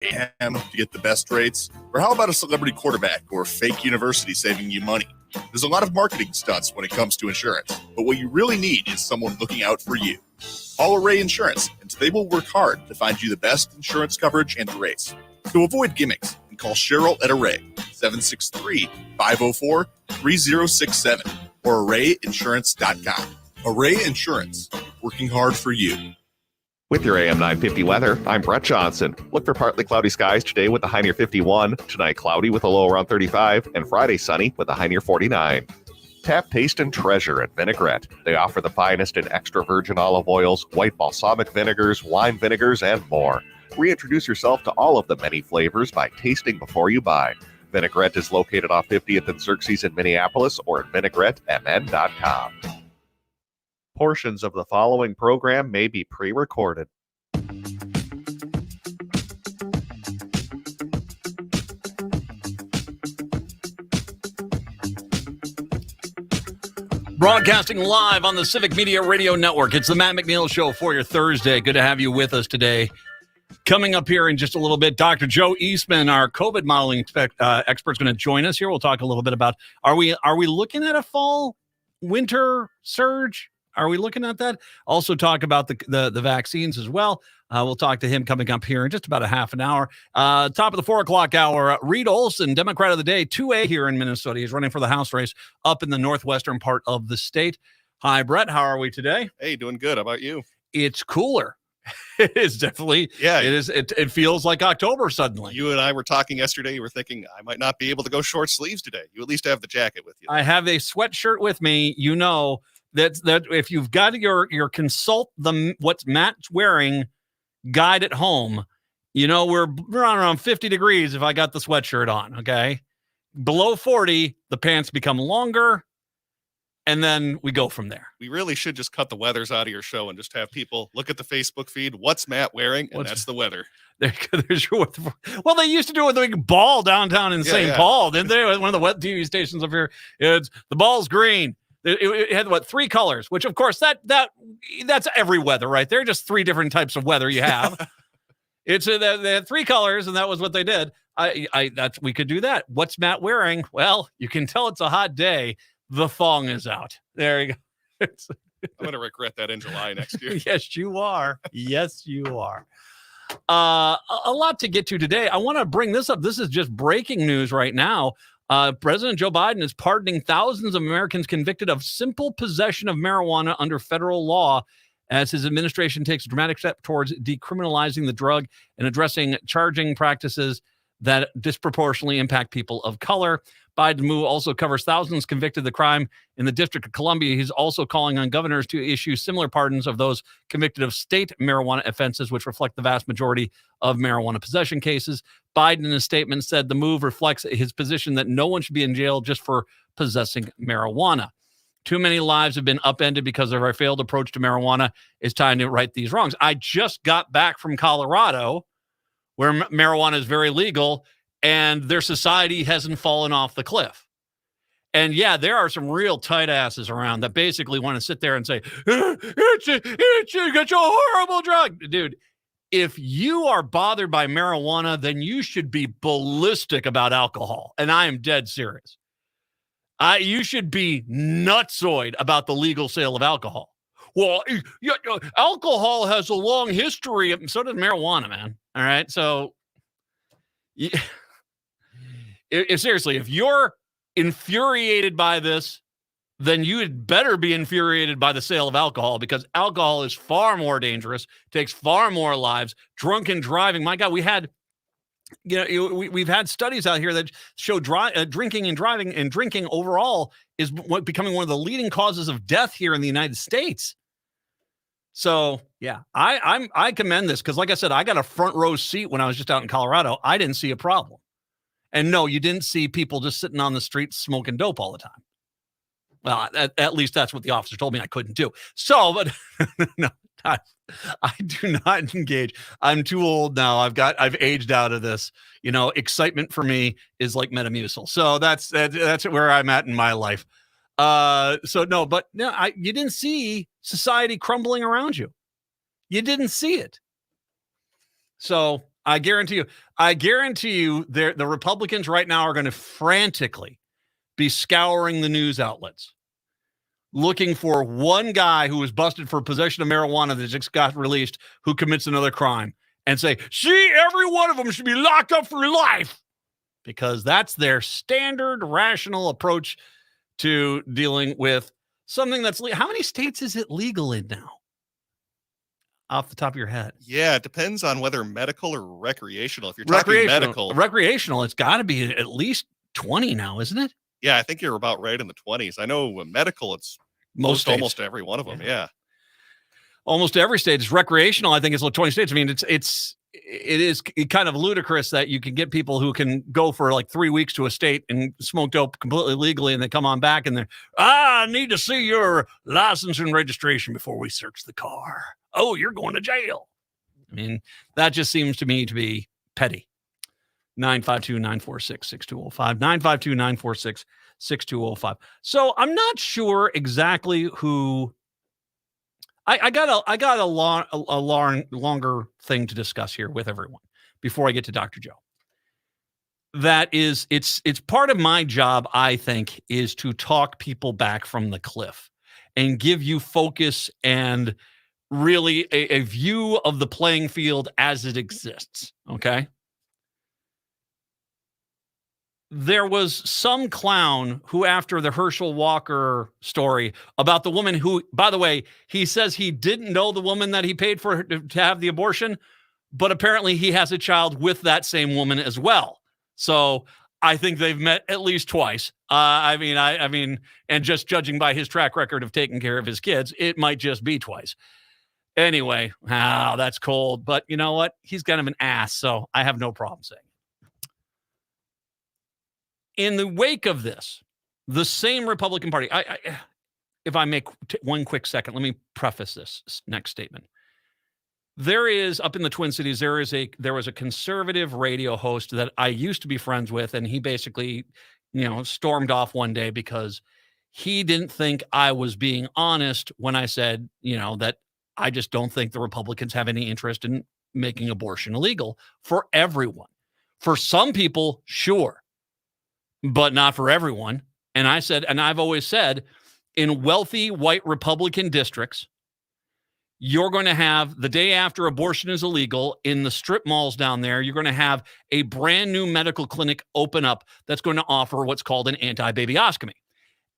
AM to get the best rates? Or how about a celebrity quarterback or fake university saving you money? There's a lot of marketing stunts when it comes to insurance, but what you really need is someone looking out for you. Call Array Insurance, and they will work hard to find you the best insurance coverage and rates. So avoid gimmicks and call Cheryl at Array, 763-504-3067 or arrayinsurance.com. Array Insurance, working hard for you. With your AM 950 weather, I'm Brett Johnson. Look for partly cloudy skies today with a high near 51, tonight cloudy with a low around 35, and Friday sunny with a high near 49. Tap, taste, and treasure at Vinaigrette. They offer the finest in extra virgin olive oils, white balsamic vinegars, wine vinegars, and more. Reintroduce yourself to all of the many flavors by tasting before you buy. Vinaigrette is located off 50th and Xerxes in Minneapolis or at vinaigrettemn.com. Portions of the following program may be pre-recorded. Broadcasting live on the Civic Media Radio Network. It's the Matt McNeil Show for your Thursday. Good to have you with us today. Coming up here in just a little bit, Dr. Joe Eastman, our COVID modeling expert, is going to join us here. We'll talk a little bit about, are we looking at a fall, winter surge? Are we looking at that? Also talk about the vaccines as well. We'll talk to him coming up here in just about a half an hour. Top of the 4 o'clock hour, Reed Olson, Democrat of the Day, 2A here in Minnesota. He's running for the House race up in the northwestern part of the state. Hi, Brett. How are we today? Hey, doing good. How about you? It's cooler. It is definitely. Yeah, it is. It feels like October suddenly. You and I were talking yesterday. You were thinking I might not be able to go short sleeves today. You at least have the jacket with you. I have a sweatshirt with me. You know that if you've got your consult the what's Matt's wearing guide at home, you know we're around 50 degrees if I got the sweatshirt on. Okay, below 40, the pants become longer. And then we go from there. We really should just cut the weathers out of your show and just have people look at the Facebook feed. What's Matt wearing? And that's the weather. There's your weather. Well, they used to do it with the big ball downtown in St. Paul, didn't they? One of the web TV stations up here. It's the ball's green. It had what, 3 colors, which of course that's every weather right there. Just 3 different types of weather you have. They had 3 colors, and that was what they did. We could do that. What's Matt wearing? Well, you can tell it's a hot day. The thong is out. There you go. I'm going to regret that in July next year. Yes, you are. Yes, you are. A lot to get to today. I want to bring this up. This is just breaking news right now. President Joe Biden is pardoning thousands of Americans convicted of simple possession of marijuana under federal law as his administration takes a dramatic step towards decriminalizing the drug and addressing charging practices that disproportionately impact people of color. Biden's move also covers thousands convicted of the crime in the District of Columbia. He's also calling on governors to issue similar pardons of those convicted of state marijuana offenses, which reflect the vast majority of marijuana possession cases. Biden, in a statement, said the move reflects his position that no one should be in jail just for possessing marijuana. Too many lives have been upended because of our failed approach to marijuana. It's time to right these wrongs. I just got back from Colorado, where marijuana is very legal, and their society hasn't fallen off the cliff. And yeah, there are some real tight asses around that basically want to sit there and say, it's a horrible drug. Dude, if you are bothered by marijuana, then you should be ballistic about alcohol. And I am dead serious. You should be nutsoid about the legal sale of alcohol. Well, alcohol has a long history. So does marijuana, man. All right. So seriously, if you're infuriated by this, then you had better be infuriated by the sale of alcohol, because alcohol is far more dangerous, takes far more lives. Drunken driving. My God, we've had studies out here that show drinking and driving and drinking overall is becoming one of the leading causes of death here in the United States. So yeah, I commend this, because like I said, I got a front row seat when I was just out in Colorado. I didn't see a problem. And no, you didn't see people just sitting on the streets smoking dope all the time. Well, at least that's what the officer told me I couldn't do. So, but no, I do not engage. I'm too old now. I've aged out of this. Excitement for me is like Metamucil. So that's where I'm at in my life. You didn't see society crumbling around you. You didn't see it. So I guarantee you, the Republicans right now are going to frantically be scouring the news outlets, looking for one guy who was busted for possession of marijuana that just got released who commits another crime and say, see, every one of them should be locked up for life, because that's their standard rational approach to dealing with something that's how many states is it legal in now? Off the top of your head. Yeah, it depends on whether medical or recreational. If you're talking recreational, it's got to be at least 20 now, isn't it? Yeah, I think you're about right in the 20s. I know medical, it's almost every one of them. Yeah. Almost every state is recreational. I think it's like 20 states. I mean, it is kind of ludicrous that you can get people who can go for like 3 weeks to a state and smoke dope completely legally, and they come on back and they're, I need to see your license and registration before we search the car. Oh, you're going to jail. I mean, that just seems to me to be petty. 952-946-6205. 952-946-6205. So I'm not sure exactly who. I got a longer thing to discuss here with everyone before I get to Dr. Joe. That is, it's part of my job, I think, is to talk people back from the cliff and give you focus and really a view of the playing field as it exists. Okay. There was some clown who, after the Herschel Walker story about the woman who, by the way, he says he didn't know the woman that he paid for to have the abortion, but apparently he has a child with that same woman as well. So I think they've met at least twice. I mean, and just judging by his track record of taking care of his kids, it might just be twice. Anyway, that's cold. But you know what? He's kind of an ass, so I have no problem saying it. In the wake of this, the same Republican Party, if I make one quick second, let me preface this next statement. There is, up in the Twin Cities, there was a conservative radio host that I used to be friends with, and he basically, stormed off one day because he didn't think I was being honest when I said, that I just don't think the Republicans have any interest in making abortion illegal for everyone. For some people, sure, but not for everyone. And I said, and I've always said, in wealthy white Republican districts, you're going to have, the day after abortion is illegal, in the strip malls down there, you're going to have a brand new medical clinic open up that's going to offer what's called an anti-babyostomy.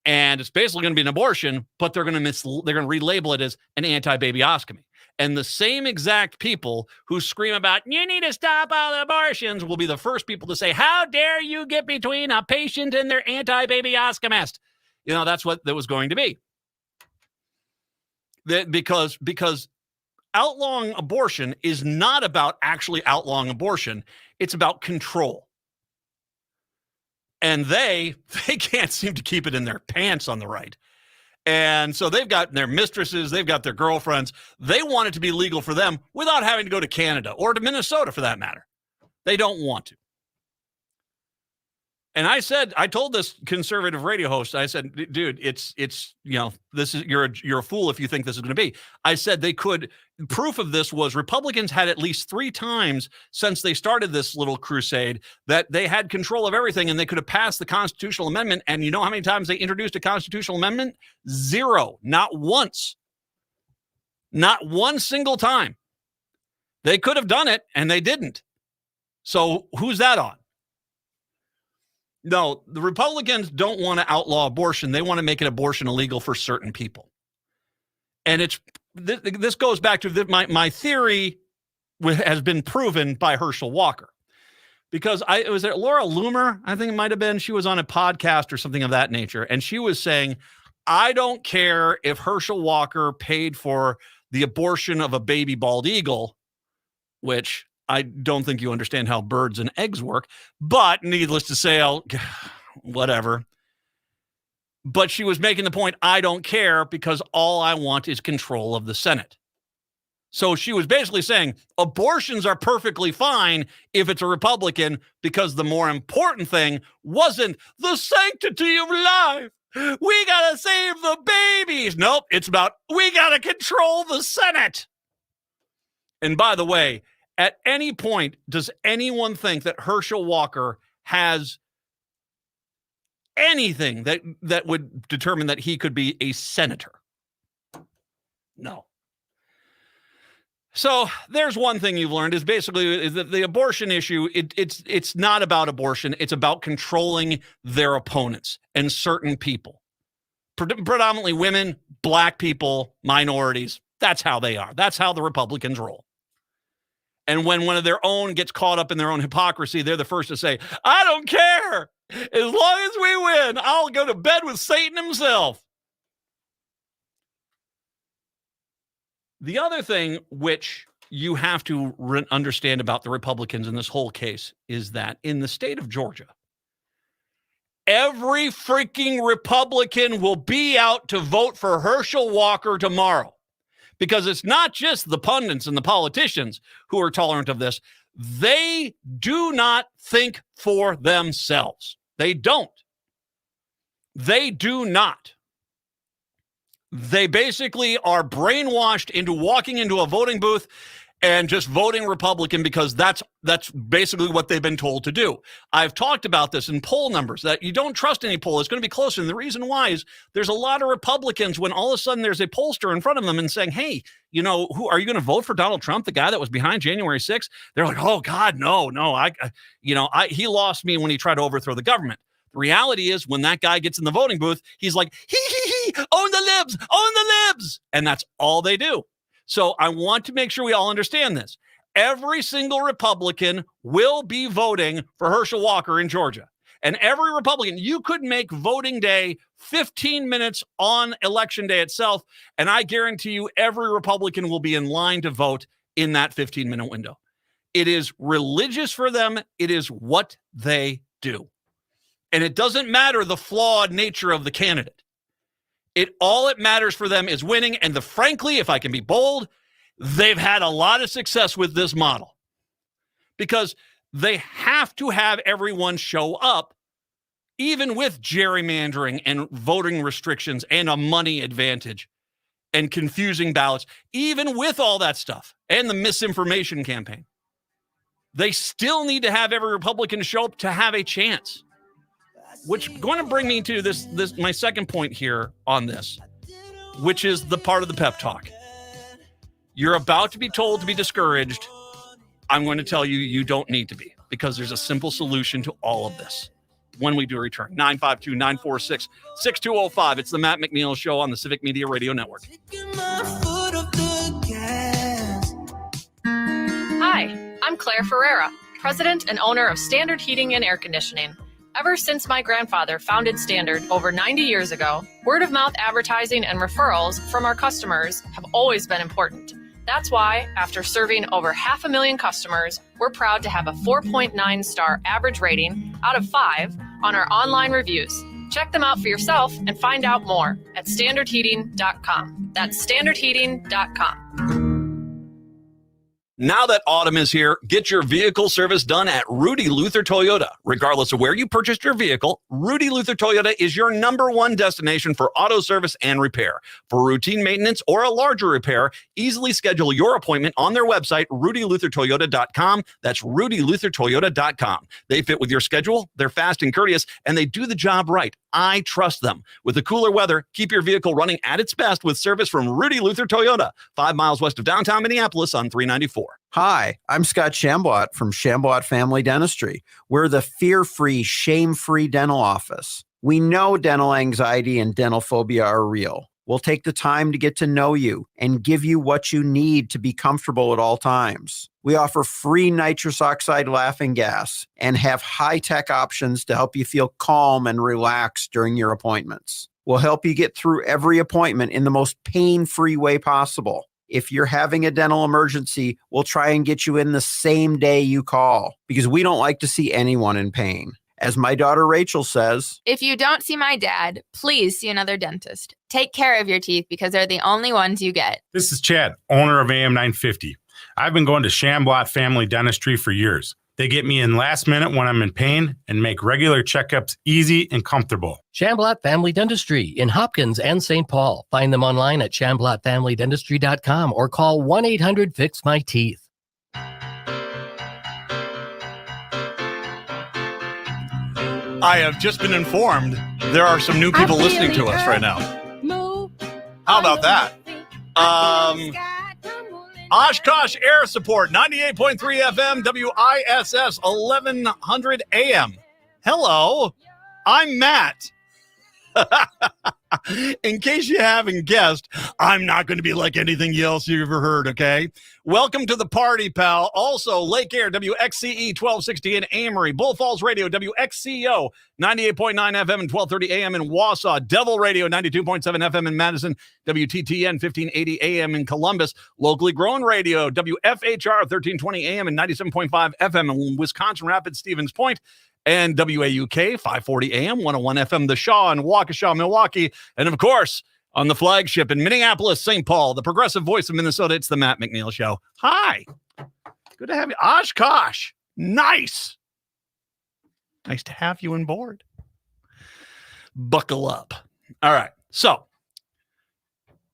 And it's basically going to be an abortion, but they're going to relabel it as an anti-babyostomy. And the same exact people who scream about, you need to stop all abortions, will be the first people to say, how dare you get between a patient and their anti-babyostomist? That's what that was going to be. Because outlawing abortion is not about actually outlawing abortion. It's about control. And they can't seem to keep it in their pants on the right. And so they've got their mistresses, they've got their girlfriends. They want it to be legal for them without having to go to Canada or to Minnesota for that matter. They don't want to. And I told this conservative radio host, I said, dude, it's this is, you're a fool if you think this is going to be. I said proof of this was Republicans had at least 3 times since they started this little crusade that they had control of everything and they could have passed the constitutional amendment. And you know how many times they introduced a constitutional amendment? 0, not once, not one single time. They could have done it and they didn't. So who's that on? No, the Republicans don't want to outlaw abortion. They want to make it abortion illegal for certain people. And this goes back to my theory has been proven by Herschel Walker. Because was it Laura Loomer? I think it might have been. She was on a podcast or something of that nature. And she was saying, I don't care if Herschel Walker paid for the abortion of a baby bald eagle, which I don't think you understand how birds and eggs work, but needless to say, whatever. But she was making the point, I don't care because all I want is control of the Senate. So she was basically saying abortions are perfectly fine if it's a Republican because the more important thing wasn't the sanctity of life. We got to save the babies. Nope, it's about we got to control the Senate. And by the way, At any point, does anyone think that Herschel Walker has anything that would determine that he could be a senator? No. So there's one thing you've learned is basically that the abortion issue, it's not about abortion. It's about controlling their opponents and certain people, predominantly women, black people, minorities. That's how they are. That's how the Republicans roll. And when one of their own gets caught up in their own hypocrisy, they're the first to say, I don't care. As long as we win, I'll go to bed with Satan himself. The other thing which you have to understand about the Republicans in this whole case is that in the state of Georgia, every freaking Republican will be out to vote for Herschel Walker tomorrow. Because it's not just the pundits and the politicians who are tolerant of this. They do not think for themselves. They don't. They do not. They basically are brainwashed into walking into a voting booth and just voting Republican because that's basically what they've been told to do. I've talked about this in poll numbers, that you don't trust any poll. It's going to be closer. And the reason why is there's a lot of Republicans when all of a sudden there's a pollster in front of them and saying, hey, who are you going to vote for Donald Trump, the guy that was behind January 6th? They're like, oh, God, no, he lost me when he tried to overthrow the government. The reality is when that guy gets in the voting booth, he's like, own the libs. And that's all they do. So I want to make sure we all understand this. Every single Republican will be voting for Herschel Walker in Georgia. And every Republican, you could make voting day 15 minutes on election day itself, and I guarantee you every Republican will be in line to vote in that 15-minute window. It is religious for them. It is what they do. And it doesn't matter the flawed nature of the candidate. All it matters for them is winning. And frankly, if I can be bold, they've had a lot of success with this model because they have to have everyone show up, even with gerrymandering and voting restrictions and a money advantage and confusing ballots, even with all that stuff and the misinformation campaign. They still need to have every Republican show up to have a chance. Which going to bring me to this my second point here on this, which is the part of the pep talk. You're about to be told to be discouraged. I'm going to tell you, you don't need to be, because there's a simple solution to all of this. When we do return, 952-946-6205. It's the Matt McNeil Show on the Civic Media Radio Network. Hi, I'm Claire Ferreira, president and owner of Standard Heating and Air Conditioning. Ever since my grandfather founded Standard over 90 years ago, word-of-mouth advertising and referrals from our customers have always been important. That's why, after serving over 500,000 customers, we're proud to have a 4.9-star average rating out of 5 on our online reviews. Check them out for yourself and find out more at standardheating.com. That's standardheating.com. Now that autumn is here, get your vehicle service done at Rudy Luther Toyota. Regardless of where you purchased your vehicle, Rudy Luther Toyota is your #1 destination for auto service and repair. For routine maintenance or a larger repair, easily schedule your appointment on their website, rudyluthertoyota.com. That's rudyluthertoyota.com. They fit with your schedule, they're fast and courteous, and they do the job right. I trust them. With the cooler weather, keep your vehicle running at its best with service from Rudy Luther Toyota, 5 miles west of downtown Minneapolis on 394. Hi, I'm Scott Shambot from Shambot Family Dentistry. We're the fear-free, shame-free dental office. We know dental anxiety and dental phobia are real. We'll take the time to get to know you and give you what you need to be comfortable at all times. We offer free nitrous oxide laughing gas and have high-tech options to help you feel calm and relaxed during your appointments. We'll help you get through every appointment in the most pain-free way possible. If you're having a dental emergency, we'll try and get you in the same day you call because we don't like to see anyone in pain. As my daughter Rachel says, if you don't see my dad, please see another dentist. Take care of your teeth because they're the only ones you get. This is Chad, owner of AM 950. I've been going to Shambot Family Dentistry for years. They get me in last minute when I'm in pain and make regular checkups easy and comfortable. Shambot Family Dentistry in Hopkins and St. Paul. Find them online at shamblotfamilydentistry.com or call 1-800-FIX-MY-TEETH. I have just been informed there are some new people listening to us right now. How about that? Oshkosh Air Support, 98.3 FM, WISS, 1100 AM. Hello, I'm Matt. In case you haven't guessed, I'm not going to be like anything else you've ever heard, okay? Welcome to the party, pal. Also, Lake Air, WXCE 1260 in Amory. Bull Falls Radio, WXCO 98.9 FM and 1230 AM in Wausau. Devil Radio, 92.7 FM in Madison. WTTN 1580 AM in Columbus. Locally grown radio, WFHR 1320 AM and 97.5 FM in Wisconsin Rapids, Stevens Point. And WAUK 540 AM, 101 FM, The Shaw in Waukesha, Milwaukee. And of course, on the flagship in Minneapolis, St. Paul, the progressive voice of Minnesota, it's the Matt McNeil Show. Hi. Good to have you. Oshkosh. Nice. Nice to have you on board. Buckle up. All right. So,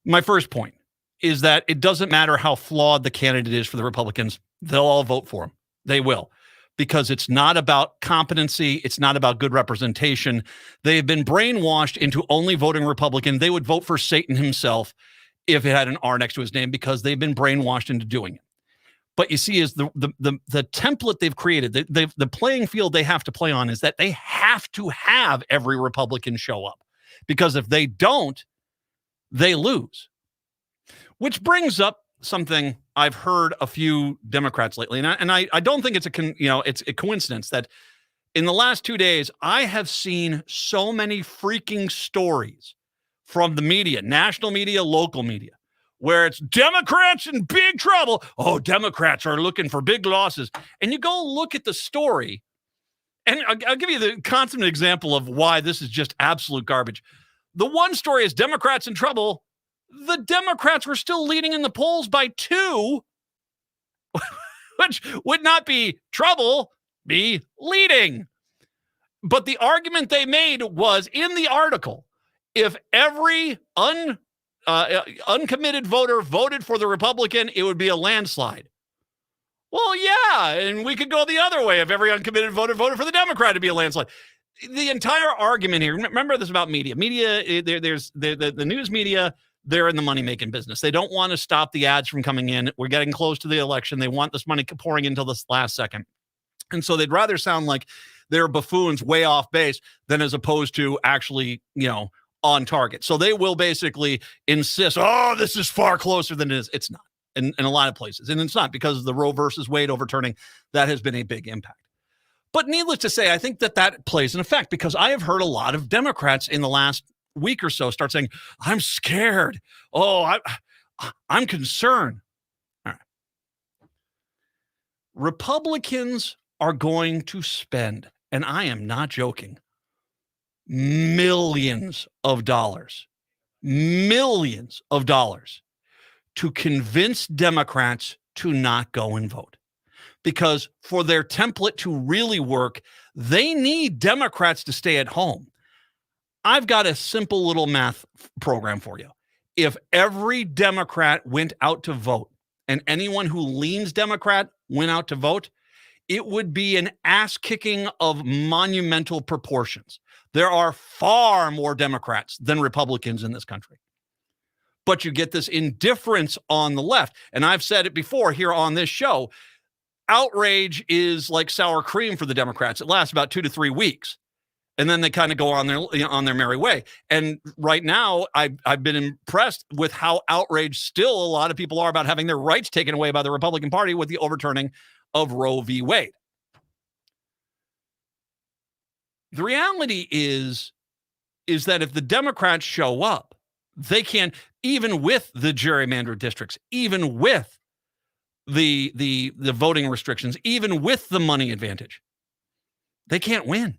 my first point is that it doesn't matter how flawed the candidate is for the Republicans. They'll all vote for him. They will. Because it's not about competency. It's not about good representation. They've been brainwashed into only voting Republican. They would vote for Satan himself if it had an R next to his name because they've been brainwashed into doing it. But you see, is the template they've created, the playing field they have to play on is that they have to have every Republican show up. Because if they don't, they lose. Which brings up something I've heard a few Democrats lately, and I don't think it's a coincidence that in the last 2 days I have seen so many freaking stories from the media, national media, local media, where it's Democrats in big trouble. Oh, Democrats are looking for big losses, and you go look at the story, and I'll give you the consummate example of why this is just absolute garbage. The one story is Democrats in trouble. The Democrats were still leading in the polls by 2, which would not be trouble, be leading. But the argument they made was in the article, if every uncommitted voter voted for the Republican, it would be a landslide. Well, yeah, and we could go the other way. If every uncommitted voter voted for the Democrat, it'd be a landslide. The entire argument here, remember this about media. Media, there's the news media. They're in the money-making business. They don't want to stop the ads from coming in. We're getting close to the election. They want this money pouring in until this last second. And so they'd rather sound like they're buffoons way off base than as opposed to actually, on target. So they will basically insist, oh, this is far closer than it is. It's not in a lot of places. And it's not because of the Roe versus Wade overturning. That has been a big impact. But needless to say, I think that plays an effect because I have heard a lot of Democrats in the last week or so start saying, I'm scared. Oh, I'm concerned. All right. Republicans are going to spend, and I am not joking, millions of dollars to convince Democrats to not go and vote. Because for their template to really work, they need Democrats to stay at home. I've got a simple little math program for you. If every Democrat went out to vote and anyone who leans Democrat went out to vote, it would be an ass-kicking of monumental proportions. There are far more Democrats than Republicans in this country. But you get this indifference on the left. And I've said it before here on this show. Outrage is like sour cream for the Democrats. It lasts about 2 to 3 weeks. And then they kind of go on their merry way. And right now, I've been impressed with how outraged still a lot of people are about having their rights taken away by the Republican Party with the overturning of Roe v. Wade. The reality is that if the Democrats show up, they can, even with the gerrymandered districts, even with the voting restrictions, even with the money advantage, they can't win.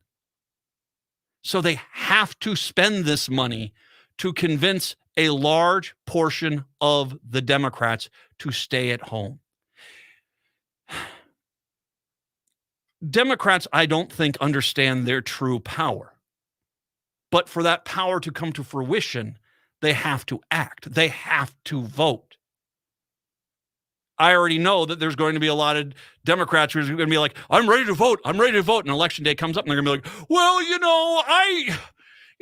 So they have to spend this money to convince a large portion of the Democrats to stay at home. Democrats, I don't think, understand their true power. But for that power to come to fruition, they have to act. They have to vote. I already know that there's going to be a lot of Democrats who are going to be like, I'm ready to vote. I'm ready to vote. And election day comes up and they're going to be like, well,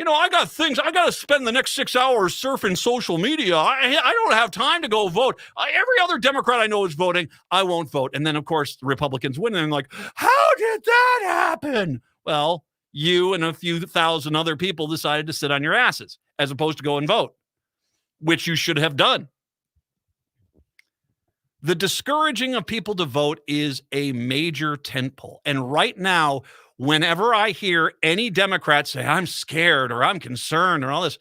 I got things. I got to spend the next 6 hours surfing social media. I don't have time to go vote. Every other Democrat I know is voting. I won't vote. And then, of course, the Republicans win. And I'm like, how did that happen? Well, you and a few thousand other people decided to sit on your asses as opposed to go and vote, which you should have done. The discouraging of people to vote is a major tentpole. And right now, whenever I hear any Democrat say, I'm scared or I'm concerned or all this,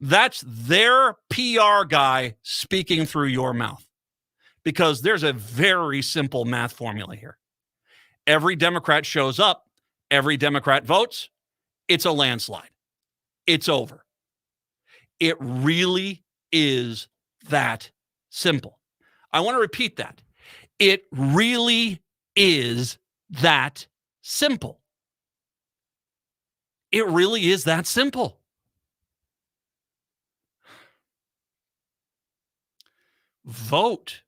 that's their PR guy speaking through your mouth. Because there's a very simple math formula here. Every Democrat shows up, every Democrat votes, it's a landslide. It's over. It really is that simple. I want to repeat that. It really is that simple. It really is that simple. Vote.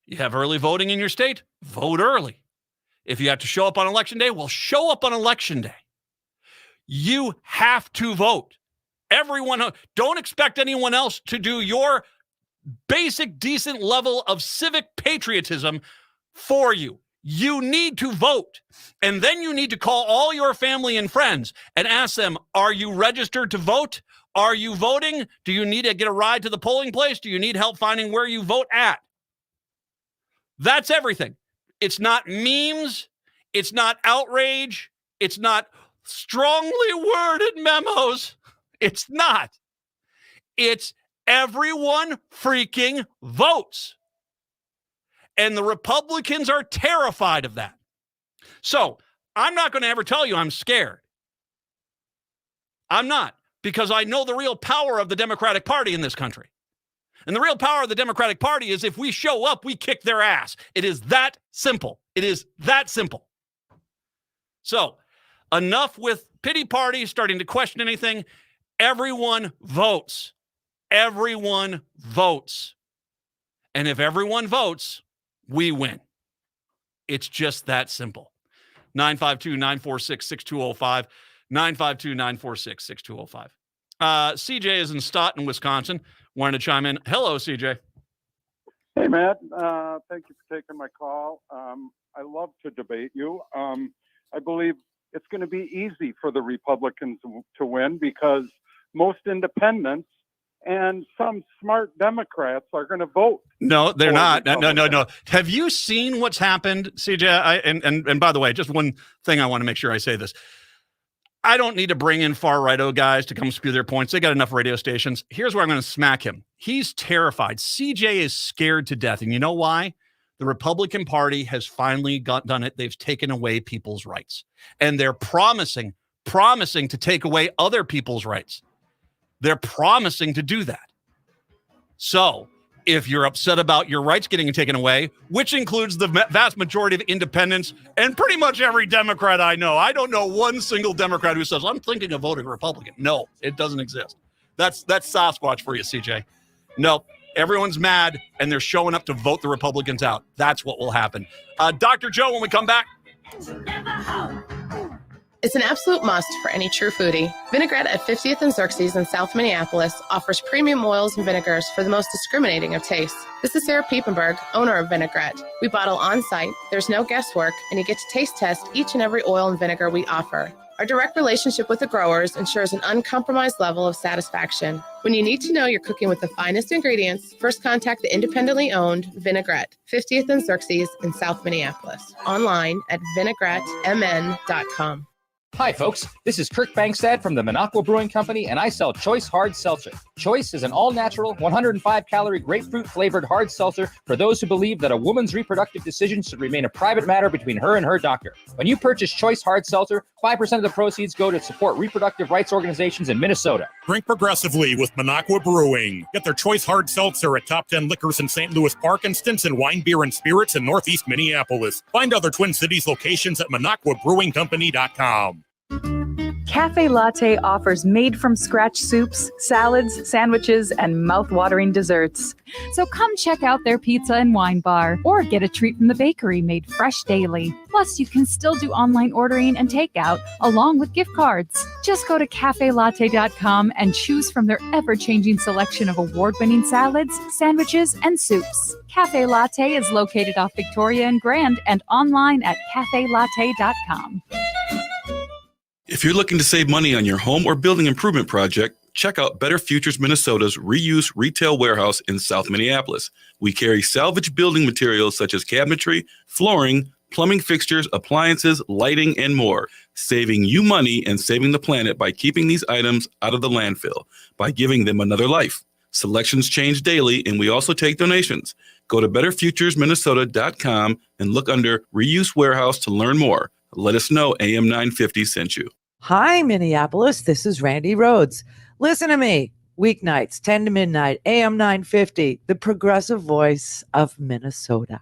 You have early voting in your state? Vote early. If you have to show up on election day, well, show up on election day. You have to vote. Everyone, don't expect anyone else to do your basic, decent level of civic patriotism for you. You need to vote. And then you need to call all your family and friends and ask them, are you registered to vote? Are you voting? Do you need to get a ride to the polling place? Do you need help finding where you vote at? That's everything. It's not memes. It's not outrage. It's not strongly worded memos. It's not. It's everyone freaking votes. And the Republicans are terrified of that. So I'm not going to ever tell you I'm scared. I'm not, because I know the real power of the Democratic Party in this country. And the real power of the Democratic Party is if we show up, we kick their ass. It is that simple. It is that simple. So enough with pity parties starting to question anything. Everyone votes. Everyone votes. And if everyone votes, we win. It's just that simple. 952-946-6205. 952-946-6205. CJ is in Stoughton, Wisconsin. Wanted to chime in. Hello, CJ. Hey, Matt. Thank you for taking my call. I love to debate you. I believe it's going to be easy for the Republicans to win because most independents and some smart Democrats are going to vote. No, they're not. No. Have you seen what's happened, CJ? And by the way, just one thing I want to make sure I say this. I don't need to bring in far-righto guys to come spew their points. They got enough radio stations. Here's where I'm going to smack him. He's terrified. CJ is scared to death. And you know why? The Republican Party has finally done it. They've taken away people's rights. And they're promising to take away other people's rights. They're promising to do that. So if you're upset about your rights getting taken away, which includes the vast majority of independents and pretty much every Democrat I know. I don't know one single Democrat who says, I'm thinking of voting Republican. No, it doesn't exist. That's Sasquatch for you, CJ. No, everyone's mad and they're showing up to vote the Republicans out. That's what will happen. Dr. Joe, when we come back. It's an absolute must for any true foodie. Vinaigrette at 50th and Xerxes in South Minneapolis offers premium oils and vinegars for the most discriminating of tastes. This is Sarah Piepenberg, owner of Vinaigrette. We bottle on-site, there's no guesswork, and you get to taste test each and every oil and vinegar we offer. Our direct relationship with the growers ensures an uncompromised level of satisfaction. When you need to know you're cooking with the finest ingredients, first contact the independently owned Vinaigrette, 50th and Xerxes in South Minneapolis. Online at vinaigrettemn.com. Hi, folks. This is Kirk Bankstad from the Minocqua Brewing Company, and I sell Choice Hard Seltzer. Choice is an all-natural, 105-calorie grapefruit-flavored hard seltzer for those who believe that a woman's reproductive decisions should remain a private matter between her and her doctor. When you purchase Choice Hard Seltzer, 5% of the proceeds go to support reproductive rights organizations in Minnesota. Drink progressively with Minocqua Brewing. Get their Choice Hard Seltzer at Top 10 Liquors in St. Louis Park and Stinson Wine, Beer, and Spirits in Northeast Minneapolis. Find other Twin Cities locations at MinocquaBrewingCompany.com. Cafe Latte offers made-from-scratch soups, salads, sandwiches, and mouth-watering desserts. So come check out their pizza and wine bar, or get a treat from the bakery made fresh daily. Plus, you can still do online ordering and takeout, along with gift cards. Just go to cafelatte.com and choose from their ever-changing selection of award-winning salads, sandwiches, and soups. Cafe Latte is located off Victoria and Grand and online at cafelatte.com. If you're looking to save money on your home or building improvement project, check out Better Futures Minnesota's reuse retail warehouse in South Minneapolis. We carry salvage building materials such as cabinetry, flooring, plumbing fixtures, appliances, lighting, and more, saving you money and saving the planet by keeping these items out of the landfill, by giving them another life. Selections change daily, and we also take donations. Go to betterfuturesminnesota.com and look under Reuse Warehouse to learn more. Let us know AM 950 sent you. Hi, Minneapolis. This is Randy Rhodes. Listen to me. Weeknights, 10 to midnight, AM 950, the progressive voice of Minnesota.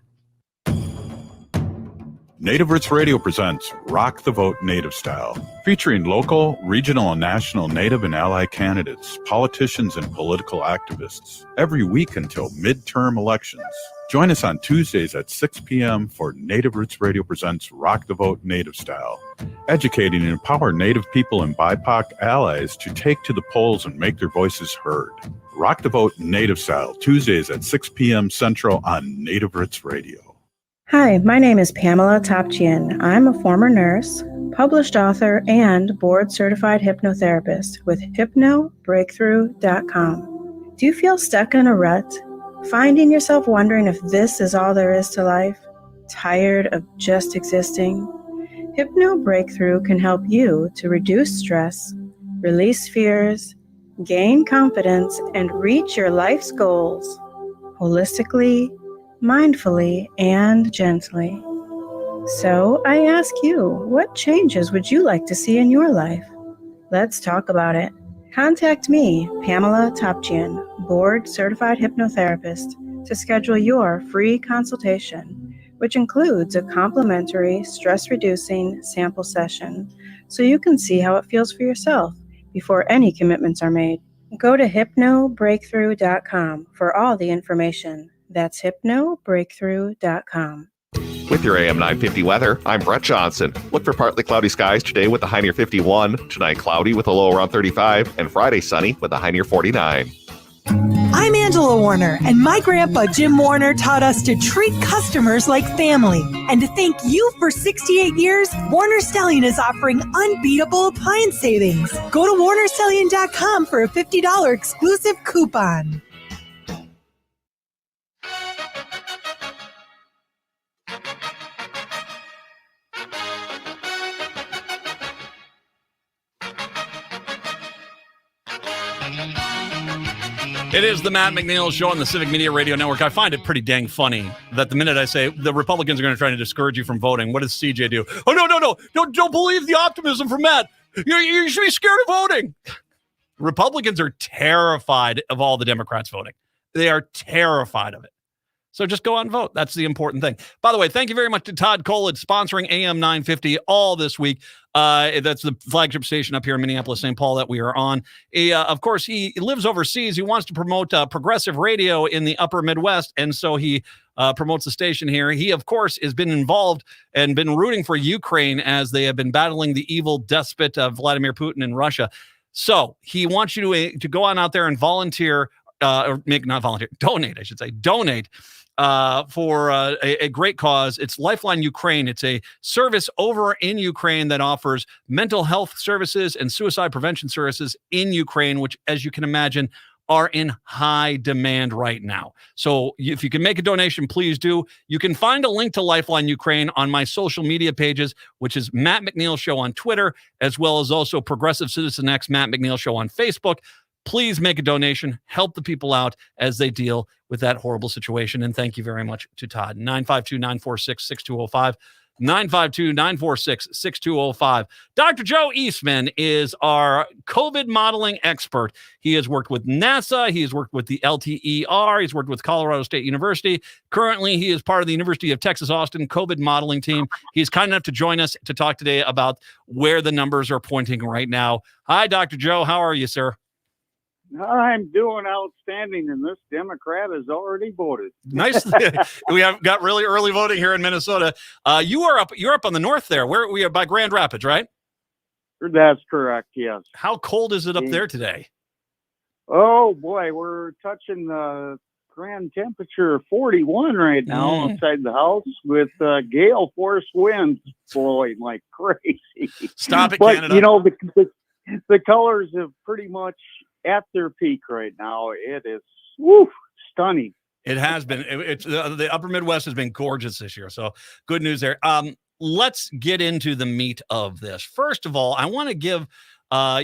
Native Roots Radio presents Rock the Vote Native Style, featuring local, regional, and national Native and ally candidates, politicians, and political activists every week until midterm elections. Join us on Tuesdays at 6 p.m. for Native Roots Radio presents Rock the Vote Native Style, educating and empower Native people and BIPOC allies to take to the polls and make their voices heard. Rock the Vote Native Style, Tuesdays at 6 p.m. Central on Native Roots Radio. Hi, my name is Pamela Topchian. I'm a former nurse, published author, and board-certified hypnotherapist with hypnobreakthrough.com. Do you feel stuck in a rut? Finding yourself wondering if this is all there is to life? Tired of just existing? Hypno Breakthrough can help you to reduce stress, release fears, gain confidence, and reach your life's goals holistically, mindfully, and gently. So I ask you, what changes would you like to see in your life? Let's talk about it. Contact me, Pamela Topchian, board certified hypnotherapist, to schedule your free consultation, which includes a complimentary stress-reducing sample session, so you can see how it feels for yourself before any commitments are made. Go to hypnobreakthrough.com for all the information. That's hypnobreakthrough.com. With your AM 950 weather, I'm Brett Johnson. Look for partly cloudy skies today with a high near 51. Tonight, cloudy with a low around 35. And Friday, sunny with a high near 49. I'm Angela Warner, and my grandpa Jim Warner taught us to treat customers like family. And to thank you for 68 years, Warner Stellian is offering unbeatable appliance savings. Go to warnerstellian.com for a $50 exclusive coupon. It is the Matt McNeil Show on the Civic Media Radio Network. I find it pretty dang funny that the minute I say the Republicans are going to try to discourage you from voting, what does CJ do? Oh, no. Don't believe the optimism from Matt. You should be scared of voting. Republicans are terrified of all the Democrats voting. They are terrified of it. So just go out and vote. That's the important thing. By the way, thank you very much to Todd Cole. It's sponsoring AM 950 all this week. That's the flagship station up here in Minneapolis, St. Paul that we are on. Of course, he lives overseas. He wants to promote progressive radio in the upper Midwest, and so he promotes the station here. He, of course, has been involved and been rooting for Ukraine as they have been battling the evil despot Vladimir Putin in Russia. So he wants you to go on out there and volunteer, donate, I should say, donate for a great cause. It's Lifeline Ukraine. It's a service over in Ukraine that offers mental health services and suicide prevention services in Ukraine, which, as you can imagine, are in high demand right now. So if you can make a donation, please do. You can find a link to Lifeline Ukraine on my social media pages, which is Matt McNeil Show on Twitter, as well as also Progressive Citizen X Matt McNeil Show on Facebook. Please make a donation. Help the people out as they deal with that horrible situation. And thank you very much to Todd. 952-946-6205. 952-946-6205. Dr. Joe Eastman is our COVID modeling expert. He has worked with NASA. He has worked with the LTER. He's worked with Colorado State University. Currently, he is part of the University of Texas Austin COVID modeling team. He's kind enough to join us to talk today about where the numbers are pointing right now. Hi, Dr. Joe. How are you, sir? I'm doing outstanding, and this Democrat has already voted. Nice. We have got really early voting here in Minnesota. You're up on the north there. Where we are by Grand Rapids, right? That's correct. Yes. How cold is it up there today? Oh boy, we're touching the grand temperature of 41 right now outside the house with gale force winds blowing like crazy. Stop it, but, Canada. You know, the colors have pretty much at their peak right now. It is stunning. It has been. It's the upper Midwest has been gorgeous this year. So good news there. Let's get into the meat of this. First of all, I want to give,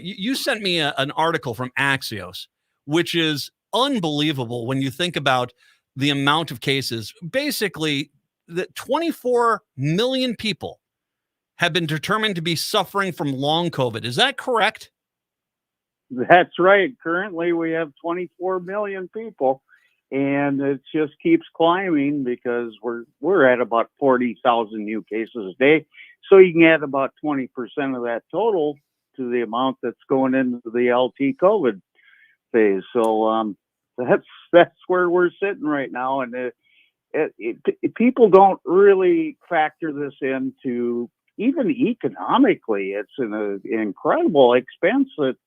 you sent me an article from Axios, which is unbelievable when you think about the amount of cases. Basically, that 24 million people have been determined to be suffering from long COVID. Is that correct? That's right. Currently, we have 24 million people, and it just keeps climbing because we're at about 40,000 new cases a day. So you can add about 20% of that total to the amount that's going into the LT COVID phase. So that's where we're sitting right now, and people don't really factor this into even economically. It's an incredible expense that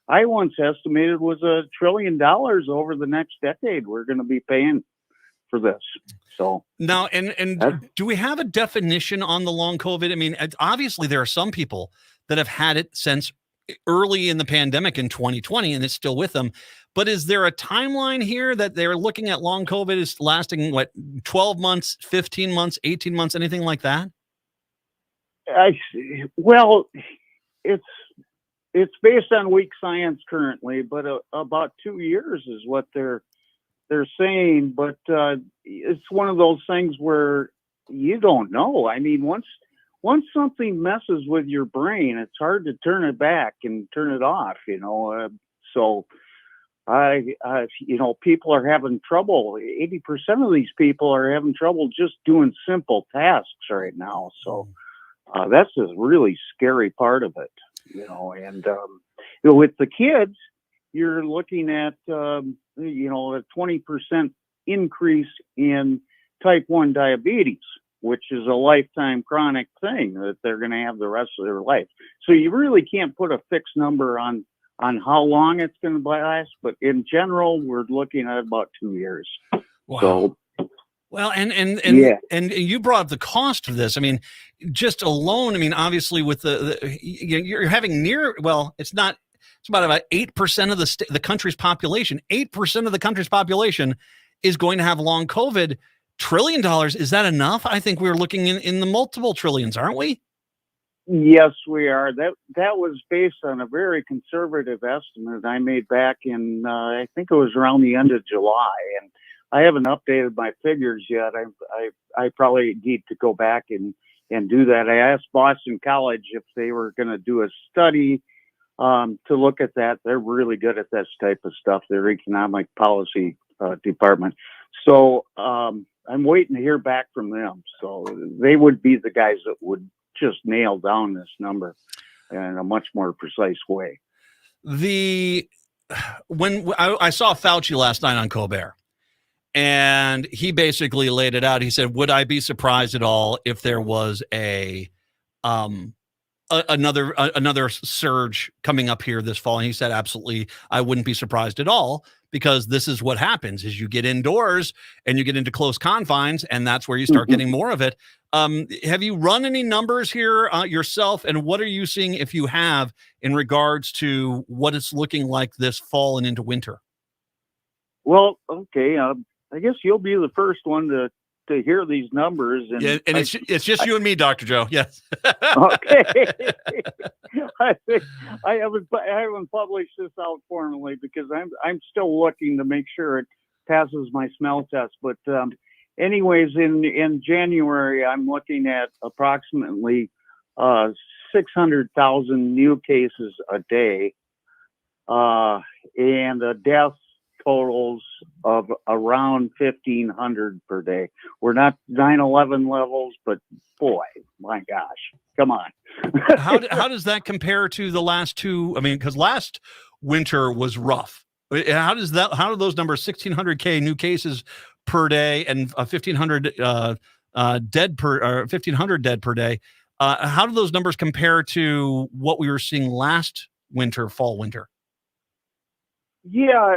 I once estimated was $1 trillion over the next decade we're going to be paying for this. So now, and do we have a definition on the long COVID? I mean, obviously there are some people that have had it since early in the pandemic in 2020, and it's still with them. But is there a timeline here that they're looking at long COVID is lasting, 12 months, 15 months, 18 months, anything like that? Well, it's based on weak science currently, but about 2 years is what they're saying. But it's one of those things where you don't know. I mean, once something messes with your brain, it's hard to turn it back and turn it off. So people are having trouble. 80% of these people are having trouble just doing simple tasks right now. So that's the really scary part of it. And with the kids, you're looking at a 20% increase in type 1 diabetes, which is a lifetime chronic thing that they're going to have the rest of their life. So you really can't put a fixed number on how long it's going to last, but in general, we're looking at about 2 years. Wow. So, well, and yeah. And you brought up the cost of this. I mean, just alone. I mean, obviously, with you're having it's not. It's about 8% of the country's population. 8% of the country's population is going to have long COVID. $1 trillion, is that enough? I think we're looking in the multiple trillions, aren't we? Yes, we are. That was based on a very conservative estimate I made back in I think it was around the end of July, and I haven't updated my figures yet. I probably need to go back and do that. I asked Boston College if they were going to do a study to look at that. They're really good at this type of stuff, their economic policy department. So I'm waiting to hear back from them. So they would be the guys that would just nail down this number in a much more precise way. When I saw Fauci last night on Colbert, and he basically laid it out. He said, would I be surprised at all if there was another surge coming up here this fall? And he said, absolutely, I wouldn't be surprised at all, because this is what happens is you get indoors and you get into close confines, and that's where you start getting more of it. Have you run any numbers here yourself? And what are you seeing, if you have, in regards to what it's looking like this fall and into winter? Well, okay. I guess you'll be the first one to hear these numbers. And yeah, and it's just you and me, Dr. Joe. Yes. Okay. I haven't published this out formally because I'm still looking to make sure it passes my smell test. But anyways, in January, I'm looking at approximately 600,000 new cases a day, and the death totals of around 1,500 per day. We're not 9/11 levels, but boy, my gosh, come on. How does that compare to the last two? I mean, because last winter was rough. How do those numbers, 1,600 new cases per day and 1,500 dead per 1,500 dead per day? How do those numbers compare to what we were seeing last winter, fall winter? Yeah,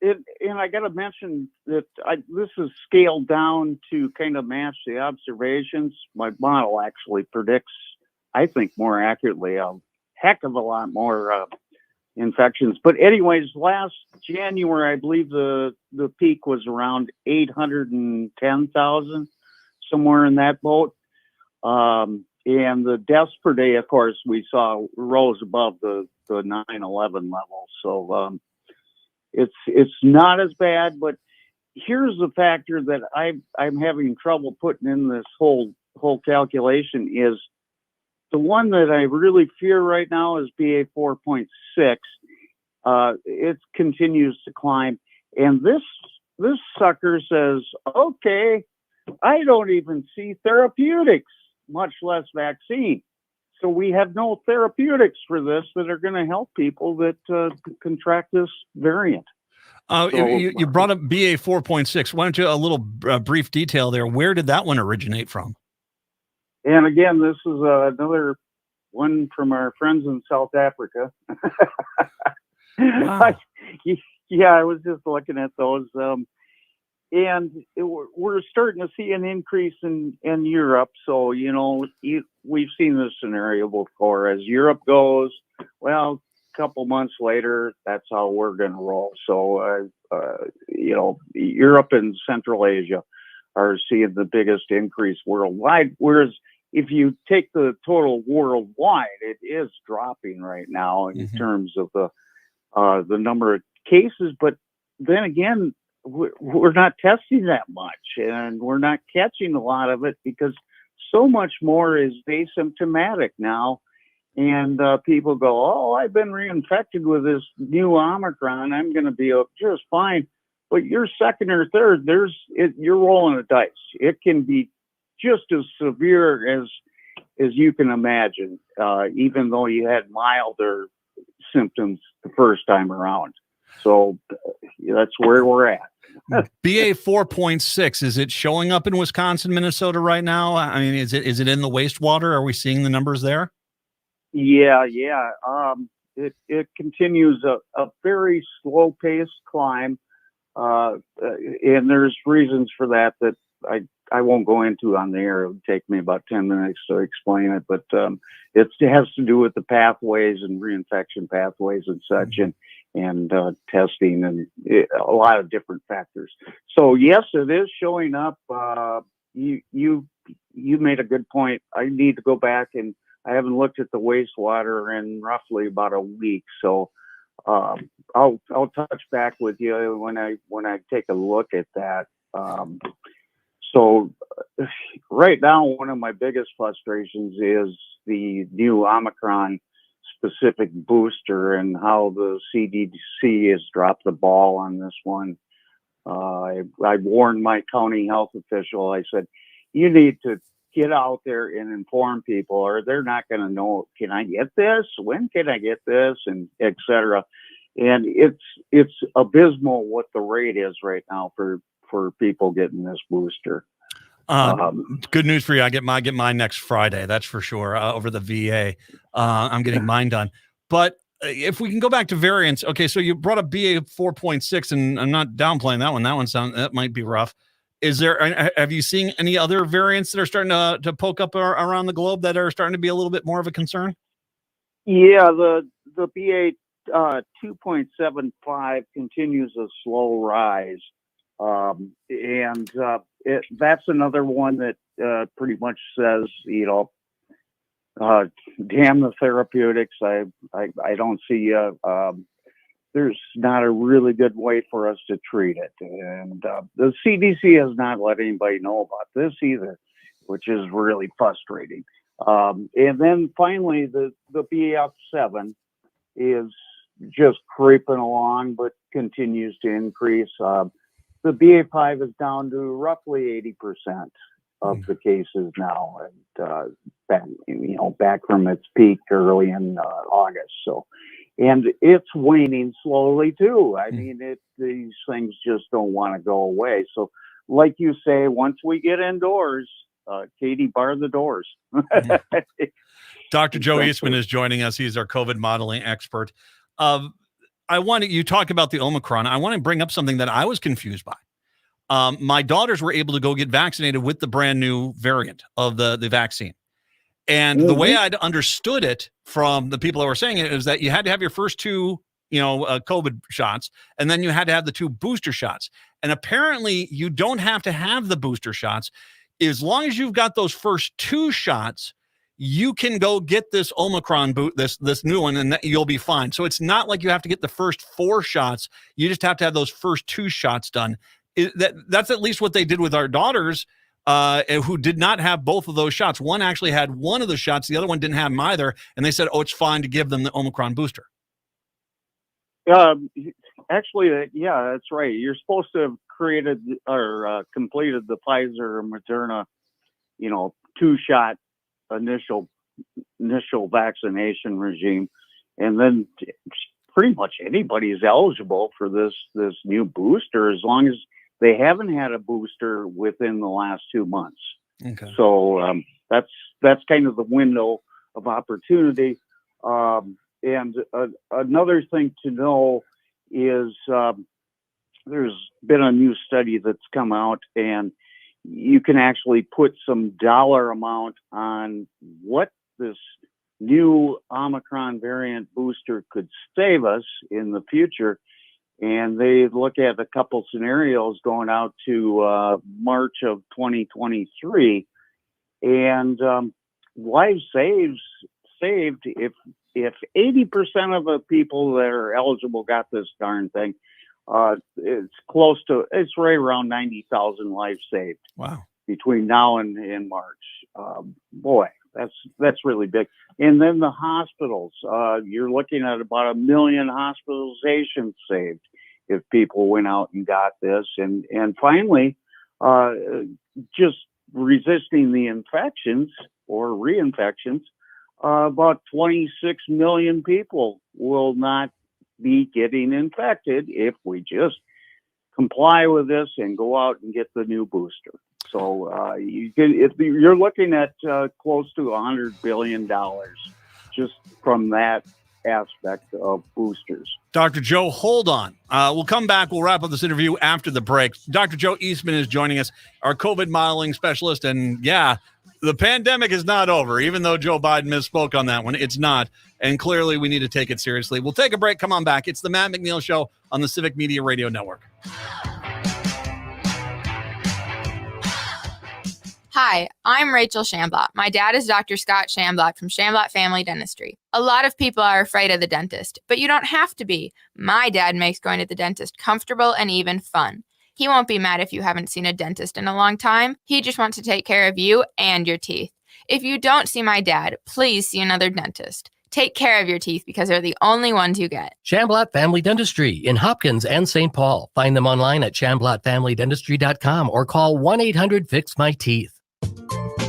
and I got to mention that this is scaled down to kind of match the observations. My model actually predicts, I think, more accurately a heck of a lot more infections. But anyways, last January, I believe the peak was around 810,000, somewhere in that boat. And the deaths per day, of course, we saw rose above the 9/11 level. So it's not as bad, but here's the factor that I'm having trouble putting in this whole calculation is the one that I really fear right now is BA 4.6. It continues to climb, and this sucker says, okay, I don't even see therapeutics, much less vaccine. So we have no therapeutics for this that are going to help people that contract this variant. You brought up BA 4.6. Why don't you a little brief detail there? Where did that one originate from? And again, this is another one from our friends in South Africa. Wow. Yeah, I was just looking at those. And we're starting to see an increase in Europe. So, we've seen this scenario before. As Europe goes, well, a couple months later, that's how we're going to roll. So, Europe and Central Asia are seeing the biggest increase worldwide. Whereas if you take the total worldwide, it is dropping right now in terms of the number of cases. But then again, we're not testing that much, and we're not catching a lot of it because so much more is asymptomatic now. And people go, oh, I've been reinfected with this new Omicron. I'm going to be just fine. But you're second or third, you're rolling the dice. It can be just as severe as you can imagine, even though you had milder symptoms the first time around. So that's where we're at. BA 4.6, is it showing up in Wisconsin, Minnesota right now? I mean, is it in the wastewater? Are we seeing the numbers there? Yeah. It continues a very slow paced climb. And there's reasons for that I won't go into on the air. It would take me about 10 minutes to explain it, but it has to do with the pathways and reinfection pathways and such, and testing and a lot of different factors. So yes, it is showing up. You made a good point. I need to go back, and I haven't looked at the wastewater in roughly about a week. So I'll touch back with you when I take a look at that. So right now, one of my biggest frustrations is the new Omicron specific booster and how the CDC has dropped the ball on this one. I warned my county health official. I said, you need to get out there and inform people, or they're not going to know, can I get this? When can I get this? And et cetera. And it's abysmal what the rate is right now for people getting this booster. Good news for you. I get mine next Friday. That's for sure. Over the VA. I'm getting mine done. But if we can go back to variants. Okay. So you brought up BA 4.6, and I'm not downplaying that one. That might be rough. Have you seen any other variants that are starting to poke up around the globe that are starting to be a little bit more of a concern? Yeah. The BA 2.75 continues a slow rise. That's another one that pretty much says, damn the therapeutics. I don't see there's not a really good way for us to treat it. And the CDC has not let anybody know about this either, which is really frustrating. And then finally, the BF7 is just creeping along, but continues to increase. The BA5 is down to roughly 80% of the cases now, and back from its peak early in August. So, and it's waning slowly too. I mean, these things just don't want to go away. So, like you say, once we get indoors, Katie, bar the doors. Dr. Joe Eastman is joining us. He's our COVID modeling expert. You talk about the Omicron. I want to bring up something that I was confused by. My daughters were able to go get vaccinated with the brand new variant of the vaccine. And the way I'd understood it from the people that were saying it is that you had to have your first two, COVID shots, and then you had to have the 2 booster shots. And apparently you don't have to have the booster shots. As long as you've got those first 2 shots, you can go get this Omicron this new one, and you'll be fine. So it's not like you have to get the first 4 shots. You just have to have those first 2 shots done. That's at least what they did with our daughters, who did not have both of those shots. One actually had one of the shots. The other one didn't have them either. And they said, it's fine to give them the Omicron booster. Actually, yeah, that's right. You're supposed to have created or completed the Pfizer or Moderna, 2-shot initial vaccination regime, and then pretty much anybody is eligible for this new booster as long as they haven't had a booster within the last 2 months. Okay. So that's kind of the window of opportunity. And another thing to know is there's been a new study that's come out, and you can actually put some dollar amount on what this new Omicron variant booster could save us in the future. And they look at a couple scenarios going out to March of 2023, and lives saved if 80% of the people that are eligible got this darn thing. It's right around 90,000 lives saved. Wow. Between now and March. Boy, that's really big. And then the hospitals, you're looking at about 1 million hospitalizations saved if people went out and got this. And finally, just resisting the infections or reinfections, about 26 million people will not be getting infected if we just comply with this and go out and get the new booster. So you're looking at close to $100 billion just from that aspect of boosters. Dr. Joe, hold on. We'll come back. We'll wrap up this interview after the break. Dr. Joe Eastman is joining us, our COVID modeling specialist. And yeah, the pandemic is not over, even though Joe Biden misspoke on that one. It's not. And clearly we need to take it seriously. We'll take a break. Come on back. It's the Matt McNeil Show on the Civic Media Radio Network. Hi, I'm Rachel Shamblot. My dad is Dr. Scott Shamblot from Shamblot Family Dentistry. A lot of people are afraid of the dentist, but you don't have to be. My dad makes going to the dentist comfortable and even fun. He won't be mad if you haven't seen a dentist in a long time. He just wants to take care of you and your teeth. If you don't see my dad, please see another dentist. Take care of your teeth because they're the only ones you get. Shamblot Family Dentistry in Hopkins and St. Paul. Find them online at shamblotfamilydentistry.com or call 1-800-FIX-MY-TEETH.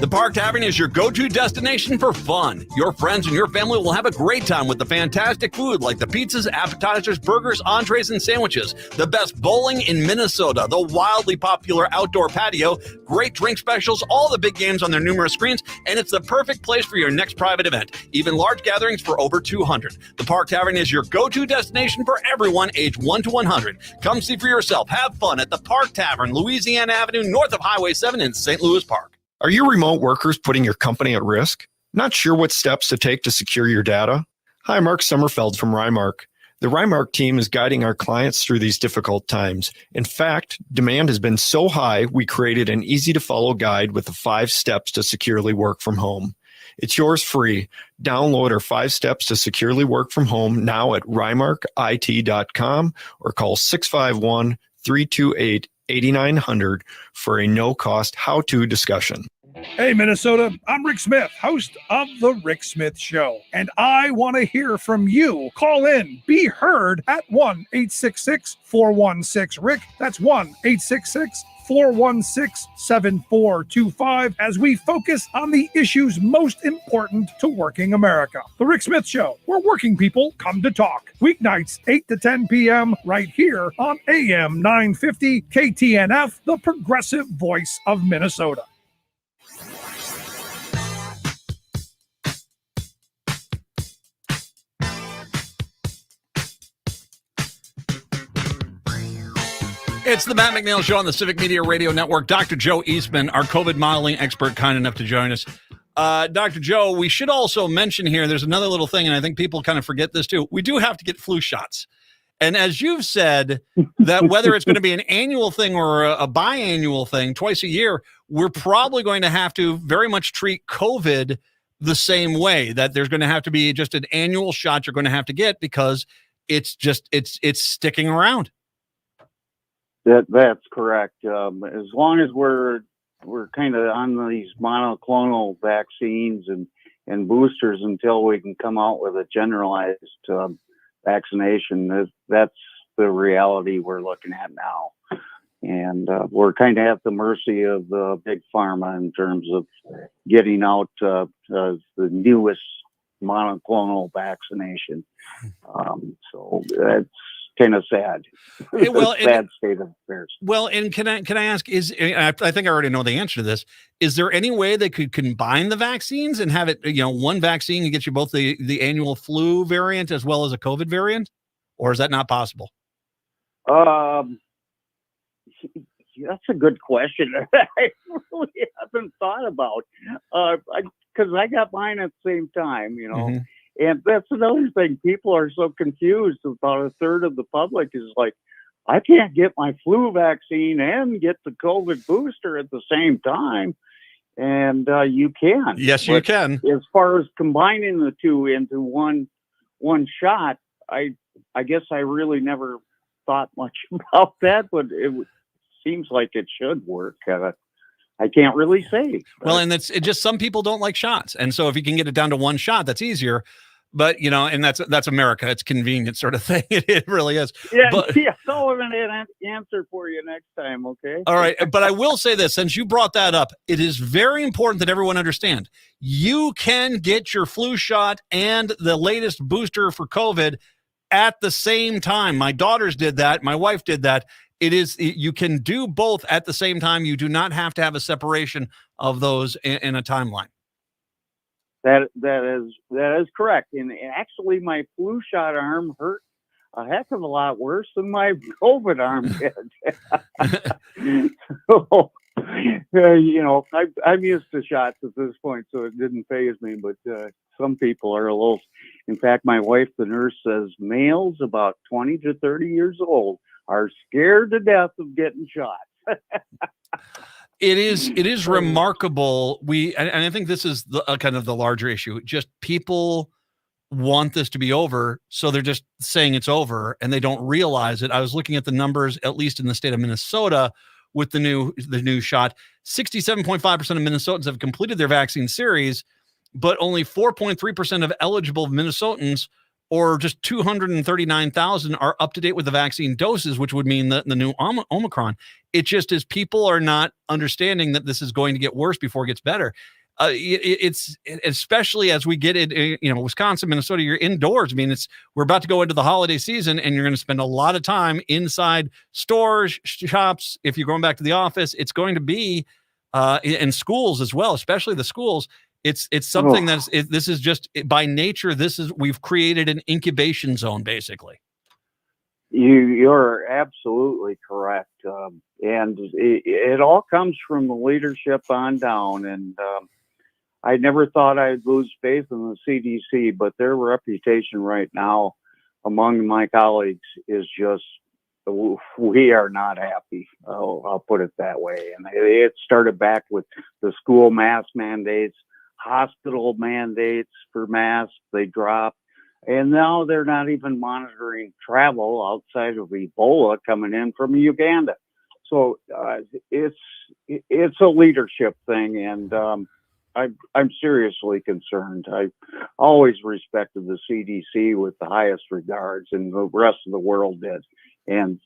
The Park Tavern is your go-to destination for fun. Your friends and your family will have a great time with the fantastic food like the pizzas, appetizers, burgers, entrees, and sandwiches. The best bowling in Minnesota, the wildly popular outdoor patio, great drink specials, all the big games on their numerous screens, and it's the perfect place for your next private event, even large gatherings for over 200. The Park Tavern is your go-to destination for everyone age 1 to 100. Come see for yourself. Have fun at the Park Tavern, Louisiana Avenue, north of Highway 7 in St. Louis Park. Are your remote workers putting your company at risk? Not sure what steps to take to secure your data? Hi, Mark Sommerfeld from Rymark. The Rymark team is guiding our clients through these difficult times. In fact, demand has been so high, we created an easy-to-follow guide with the 5 steps to securely work from home. It's yours free. Download our 5 steps to securely work from home now at rymarkit.com or call 651-328-8900 for a no-cost how-to discussion. Hey, Minnesota, I'm Rick Smith, host of The Rick Smith Show, and I want to hear from you. Call in, be heard at 1-866-416-RICK. That's 1-866-416-7425 as we focus on the issues most important to working America. The Rick Smith Show, where working people come to talk. Weeknights, 8 to 10 p.m. right here on AM 950 KTNF, the progressive voice of Minnesota. It's the Matt McNeil Show on the Civic Media Radio Network. Dr. Joe Eastman, our COVID modeling expert, kind enough to join us. Dr. Joe, we should also mention here, there's another little thing, and I think people kind of forget this too. We do have to get flu shots. And as you've said, that whether it's going to be an annual thing or a biannual thing, twice a year, we're probably going to have to very much treat COVID the same way, that there's going to have to be just an annual shot you're going to have to get because it's sticking around. That's correct. As long as we're kind of on these monoclonal vaccines and boosters until we can come out with a generalized vaccination, that's the reality we're looking at now. And we're kind of at the mercy of big pharma in terms of getting out the newest monoclonal vaccination. So that's kind of sad. Well, sad state of affairs. Well, and can I ask, I think I already know the answer to this. Is there any way they could combine the vaccines and have it, one vaccine and get you both the annual flu variant as well as a COVID variant? Or is that not possible? That's a good question. I really haven't thought about, because I got mine at the same time, Mm-hmm. And that's another thing. People are so confused. About a third of the public is like, I can't get my flu vaccine and get the COVID booster at the same time. And you can. Yes, you can. As far as combining the two into one shot, I guess I really never thought much about that, but it seems like it should work. I can't really say. Well, and it just some people don't like shots. And so if you can get it down to one shot, that's easier. But, and that's America. It's convenient sort of thing. It really is. Yeah, but, I'll have an answer for you next time, okay? All right. But I will say this, since you brought that up, it is very important that everyone understand. You can get your flu shot and the latest booster for COVID at the same time. My daughters did that. My wife did that. You can do both at the same time. You do not have to have a separation of those in a timeline. That is correct. And actually, my flu shot arm hurt a heck of a lot worse than my COVID arm did. So, I'm used to shots at this point, so it didn't faze me. But some people are a little. In fact, my wife, the nurse, says males about 20 to 30 years old are scared to death of getting shot. It is remarkable. And I think this is kind of the larger issue. Just people want this to be over, so they're just saying it's over, and they don't realize it. I was looking at the numbers, at least in the state of Minnesota, with the new shot. 67.5% of Minnesotans have completed their vaccine series, but only 4.3% of eligible Minnesotans, or just 239,000, are up to date with the vaccine doses, which would mean the new Omicron. It just is people are not understanding that this is going to get worse before it gets better. It's especially as we get it, Wisconsin, Minnesota, you're indoors. I mean, we're about to go into the holiday season, and you're going to spend a lot of time inside stores, shops. If you're going back to the office, it's going to be in schools as well, especially the schools. It's something this is just by nature. We've created an incubation zone, basically. You're absolutely correct. And it all comes from the leadership on down. And I never thought I'd lose faith in the CDC, but their reputation right now among my colleagues is just, we are not happy. I'll put it that way. And it started back with the school mask mandates. hospital mandates for masks, they dropped. And now they're not even monitoring travel outside of Ebola coming in from Uganda. So it's a leadership thing, and I'm seriously concerned. I always respected the CDC with the highest regards, and the rest of the world did, and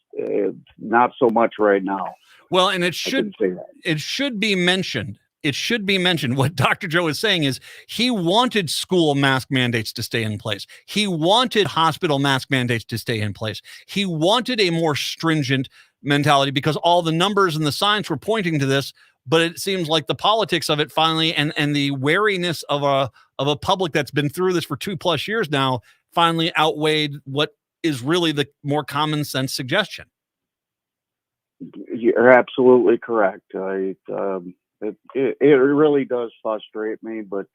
not so much right now. Well, and it should be mentioned. It should be mentioned what Dr. Joe is saying is he wanted school mask mandates to stay in place. He wanted hospital mask mandates to stay in place. He wanted a more stringent mentality because all the numbers and the science were pointing to this, but it seems like the politics of it finally and the wariness of a public that's been through this for 2+ years now finally outweighed what is really the more common sense suggestion. You're absolutely correct. It really does frustrate me, but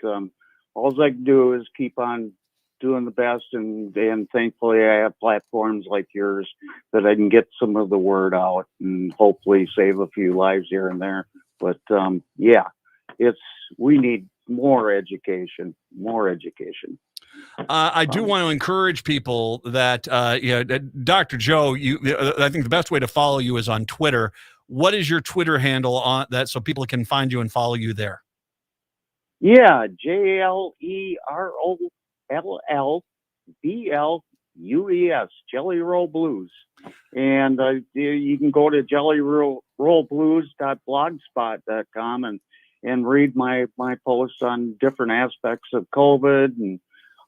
all I can do is keep on doing the best, and thankfully I have platforms like yours that I can get some of the word out and hopefully save a few lives here and there. But we need more education. I do want to encourage people that Dr. Joe, I think the best way to follow you is on Twitter. What is your Twitter handle on that so people can find you and follow you there? Yeah, JLEROLLBLUES, Jelly Roll Blues. And you can go to jellyrollblues.blogspot.com and read my posts on different aspects of COVID, and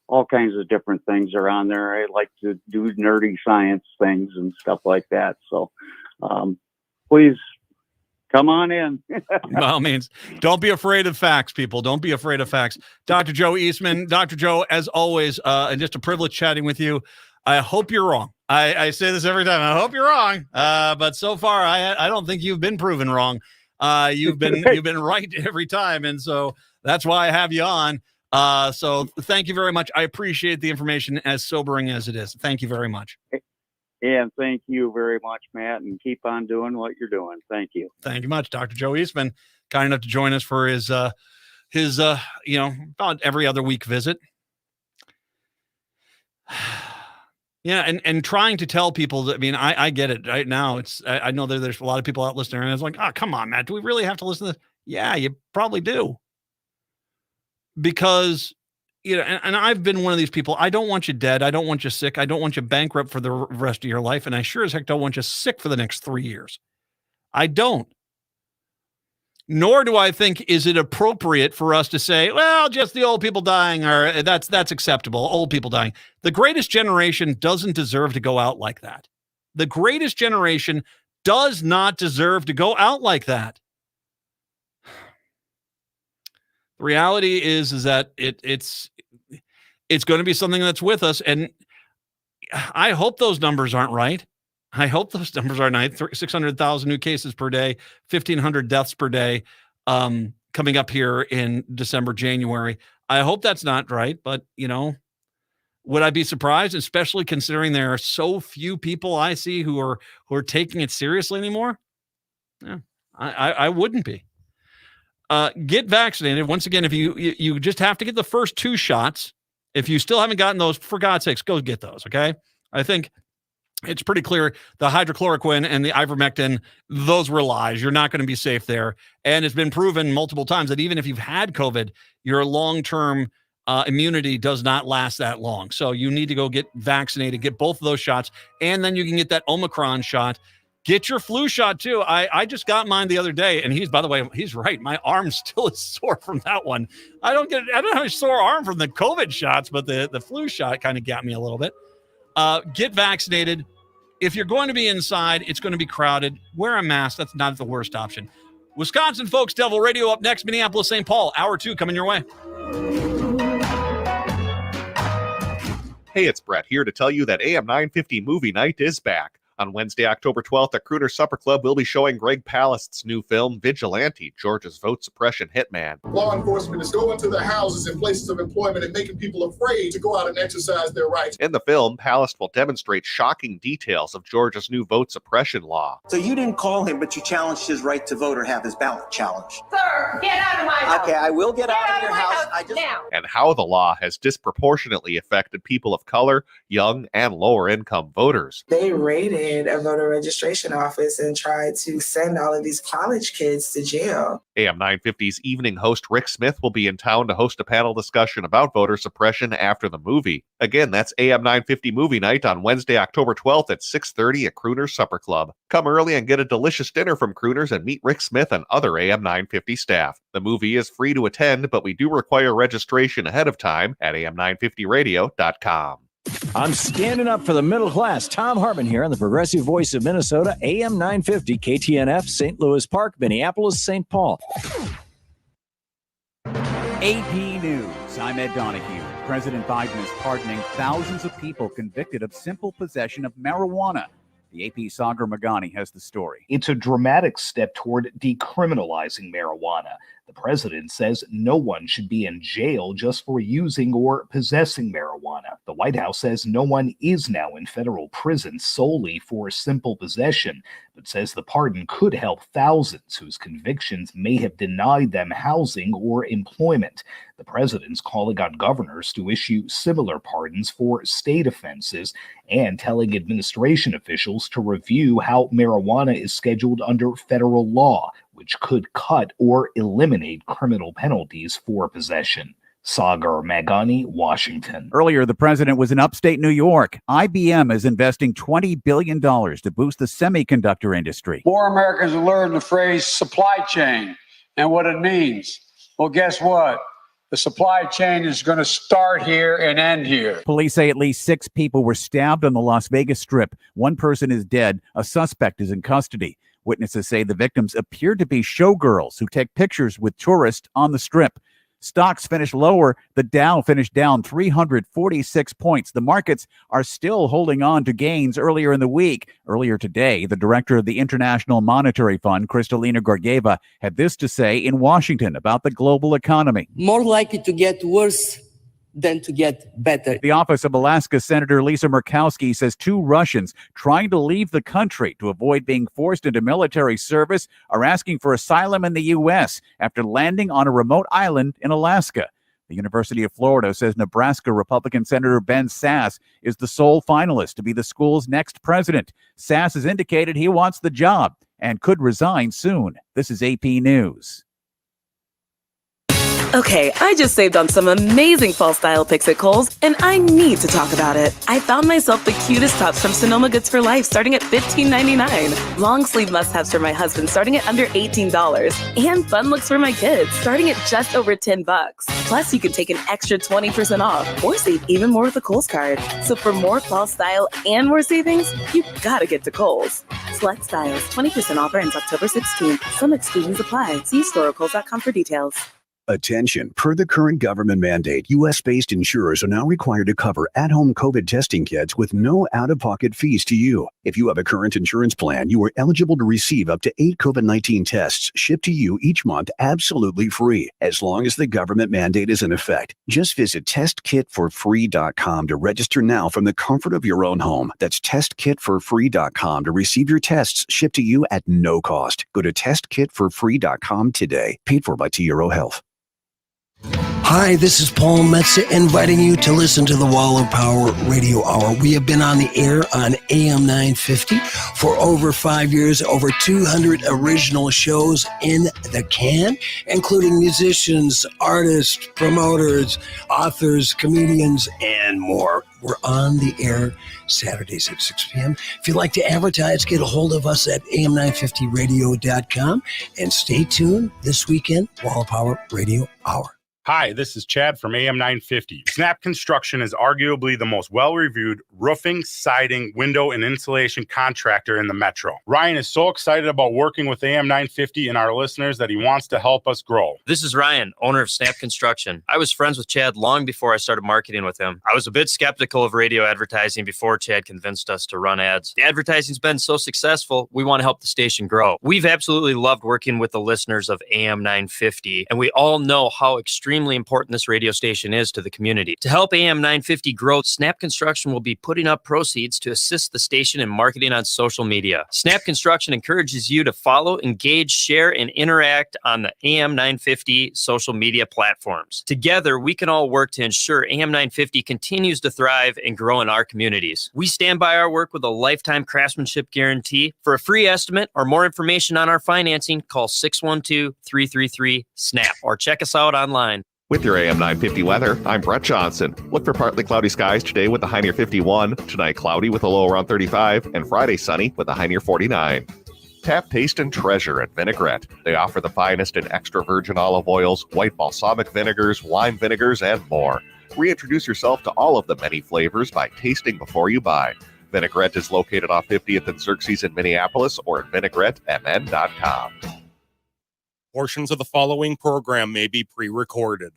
all kinds of different things are on there. I like to do nerdy science things and stuff like that. So please come on in. By all means, don't be afraid of facts, people. Don't be afraid of facts. Dr. Joe Eastman, Dr. Joe, as always, and just a privilege chatting with you. I hope you're wrong. I say this every time. I hope you're wrong. But so far, I don't think you've been proven wrong. You've been right every time. And so that's why I have you on. So thank you very much. I appreciate the information, as sobering as it is. Thank you very much. And thank you very much, Matt, and keep on doing what you're doing. Thank you. Thank you much. Dr. Joe Eastman, kind enough to join us for his about every other week visit. Yeah, and trying to tell people that, I mean, I get it right now. I know that there's a lot of people out listening, and it's like, oh, come on, Matt, do we really have to listen to this? Yeah, you probably do. Because, and I've been one of these people. I don't want you dead. I don't want you sick. I don't want you bankrupt for the rest of your life. And I sure as heck don't want you sick for the next 3 years. I don't. Nor do I think is it appropriate for us to say, well, just the old people dying, or that's acceptable. Old people dying. The greatest generation doesn't deserve to go out like that. The greatest generation does not deserve to go out like that. The reality is that it's going to be something that's with us, and I hope those numbers aren't right. I hope those numbers are right. 600,000 new cases per day, 1,500 deaths per day, coming up here in December, January. I hope that's not right, but would I be surprised, especially considering there are so few people I see who are taking it seriously anymore? Yeah, I wouldn't be. Get vaccinated. Once again, if you just have to get the first 2 shots. If you still haven't gotten those, for God's sakes, go get those. Okay. I think it's pretty clear the hydrochloroquine and the ivermectin, those were lies. You're not going to be safe there. And it's been proven multiple times that even if you've had COVID, your long-term immunity does not last that long. So you need to go get vaccinated, get both of those shots, and then you can get that Omicron shot. Get your flu shot too. I just got mine the other day, and by the way, he's right. My arm still is sore from that one. I don't have a sore arm from the COVID shots, but the flu shot kind of got me a little bit. Get vaccinated. If you're going to be inside, it's going to be crowded. Wear a mask. That's not the worst option. Wisconsin Folks Devil Radio up next. Minneapolis, St. Paul, hour 2 coming your way. Hey, it's Brett here to tell you that AM 950 Movie Night is back. On Wednesday, October 12th, at Crooner Supper Club, we'll be showing Greg Palast's new film, Vigilante, Georgia's vote suppression hitman. Law enforcement is going to the houses and places of employment and making people afraid to go out and exercise their rights. In the film, Palast will demonstrate shocking details of Georgia's new vote suppression law. So you didn't call him, but you challenged his right to vote or have his ballot challenged. Sir, get out of my house. Okay, I will get out of your house. Now. And how the law has disproportionately affected people of color, young, and lower-income voters. They raided a voter registration office and tried to send all of these college kids to jail. AM 950's evening host Rick Smith will be in town to host a panel discussion about voter suppression after the movie. Again, that's AM 950 Movie Night on Wednesday, October 12th at 6:30 at Crooner's Supper Club. Come early and get a delicious dinner from Crooners and meet Rick Smith and other AM 950 staff. The movie is free to attend, but we do require registration ahead of time at am950radio.com. I'm standing up for the middle class. Tom Hartman here on the Progressive Voice of Minnesota, AM 950, KTNF, St. Louis Park, Minneapolis, St. Paul. AP News. I'm Ed Donahue. President Biden is pardoning thousands of people convicted of simple possession of marijuana. The AP Sagar Magani has the story. It's a dramatic step toward decriminalizing marijuana. The president says no one should be in jail just for using or possessing marijuana. The White House says no one is now in federal prison solely for simple possession, but says the pardon could help thousands whose convictions may have denied them housing or employment. The president's calling on governors to issue similar pardons for state offenses and telling administration officials to review how marijuana is scheduled under federal law, which could cut or eliminate criminal penalties for possession. Sagar Magani, Washington. Earlier, the president was in upstate New York. IBM is investing $20 billion to boost the semiconductor industry. More Americans have learned the phrase supply chain and what it means. Well, guess what? The supply chain is going to start here and end here. Police say at least 6 people were stabbed on the Las Vegas Strip. 1 person is dead. A suspect is in custody. Witnesses say the victims appeared to be showgirls who take pictures with tourists on the Strip. Stocks finished lower. The Dow finished down 346 points. The markets are still holding on to gains earlier in the week. Earlier today, the director of the International Monetary Fund, Kristalina Georgieva, had this to say in Washington about the global economy. More likely to get worse than to get better. The office of Alaska Senator Lisa Murkowski says 2 Russians trying to leave the country to avoid being forced into military service are asking for asylum in the U.S. after landing on a remote island in Alaska. The University of Florida says Nebraska Republican Senator Ben Sasse is the sole finalist to be the school's next president. Sasse has indicated he wants the job and could resign soon. This is AP News. Okay, I just saved on some amazing fall style picks at Kohl's, and I need to talk about it. I found myself the cutest tops from Sonoma Goods for Life starting at $15.99. Long sleeve must-haves for my husband starting at under $18. And fun looks for my kids starting at just over $10. Plus, you can take an extra 20% off or save even more with a Kohl's card. So for more fall style and more savings, you gotta get to Kohl's. Select styles, 20% offer ends October 16th. Some exclusions apply. See store or Kohl's.com for details. Attention, per the current government mandate, U.S.-based insurers are now required to cover at-home COVID testing kits with no out-of-pocket fees to you. If you have a current insurance plan, you are eligible to receive up to 8 COVID-19 tests shipped to you each month absolutely free, as long as the government mandate is in effect. Just visit testkitforfree.com to register now from the comfort of your own home. That's testkitforfree.com to receive your tests shipped to you at no cost. Go to testkitforfree.com today. Paid for by TRO Health. Hi, this is Paul Metza inviting you to listen to the Waller Power Radio Hour. We have been on the air on AM 950 for over 5 years, over 200 original shows in the can, including musicians, artists, promoters, authors, comedians, and more. We're on the air Saturdays at 6 p.m. If you'd like to advertise, get a hold of us at am950radio.com and stay tuned this weekend, Waller Power Radio Hour. Hi, this is Chad from AM 950. Snap Construction is arguably the most well-reviewed roofing, siding, window, and insulation contractor in the metro. Ryan is so excited about working with AM 950 and our listeners that he wants to help us grow. This is Ryan, owner of Snap Construction. I was friends with Chad long before I started marketing with him. I was a bit skeptical of radio advertising before Chad convinced us to run ads. The advertising's been so successful, we want to help the station grow. We've absolutely loved working with the listeners of AM 950, and we all know how extremely important this radio station is to the community. To help AM 950 grow, Snap Construction will be putting up proceeds to assist the station in marketing on social media. Snap Construction encourages you to follow, engage, share, and interact on the AM 950 social media platforms. Together, we can all work to ensure AM 950 continues to thrive and grow in our communities. We stand by our work with a lifetime craftsmanship guarantee. For a free estimate or more information on our financing, call 612-333-SNAP or check us out online. With your AM 950 weather, I'm Brett Johnson. Look for partly cloudy skies today with a high near 51. Tonight, cloudy with a low around 35. And Friday, sunny with a high near 49. Tap, taste, and treasure at Vinaigrette. They offer the finest in extra virgin olive oils, white balsamic vinegars, wine vinegars, and more. Reintroduce yourself to all of the many flavors by tasting before you buy. Vinaigrette is located off 50th and Xerxes in Minneapolis or at vinaigrettemn.com. Portions of the following program may be pre-recorded.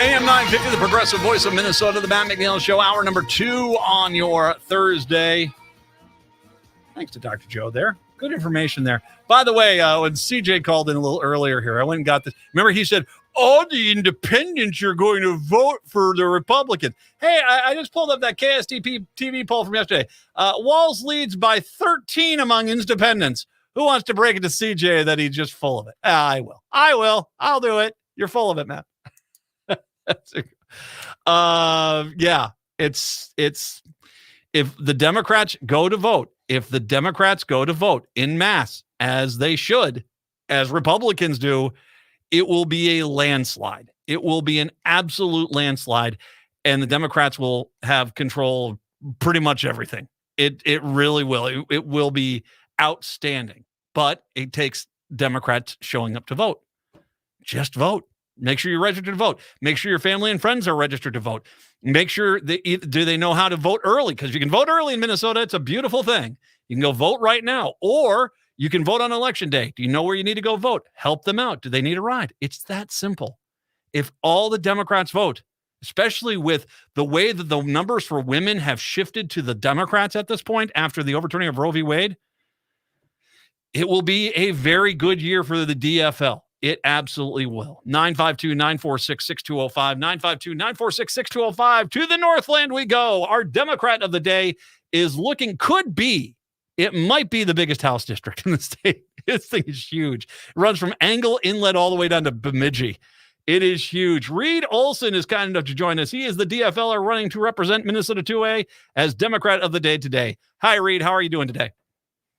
AM 950, the progressive voice of Minnesota, the Matt McNeil Show, hour number 2 on your Thursday. Thanks to Dr. Joe there. Good information there. By the way, when CJ called in a little earlier here, I went and got this. Remember, he said, all the independents are going to vote for the Republican. Hey, I just pulled up that KSTP TV poll from yesterday. Walz leads by 13 among independents. Who wants to break it to CJ that he's just full of it? I will. I'll do it. You're full of it, Matt. Yeah, it's if the Democrats go to vote, in mass, as they should, as Republicans do, it will be a landslide. It will be an absolute landslide, and the Democrats will have control of pretty much everything. It really will. It will be outstanding, but it takes Democrats showing up to vote. Just vote. Make sure you're registered to vote. Make sure your family and friends are registered to vote. Make sure do they know how to vote early? Because you can vote early in Minnesota. It's a beautiful thing. You can go vote right now, or you can vote on election day. Do you know where you need to go vote? Help them out. Do they need a ride? It's that simple. If all the Democrats vote, especially with the way that the numbers for women have shifted to the Democrats at this point after the overturning of Roe v. Wade, it will be a very good year for the DFL. It absolutely will. 952-946-6205. 952-946-6205. To the Northland we go. Our Democrat of the day is it might be the biggest House district in the state. This thing is huge. It runs from Angle Inlet all the way down to Bemidji. It is huge. Reed Olson is kind enough to join us. He is the DFLer running to represent Minnesota 2A as Democrat of the day today. Hi, Reed. How are you doing today?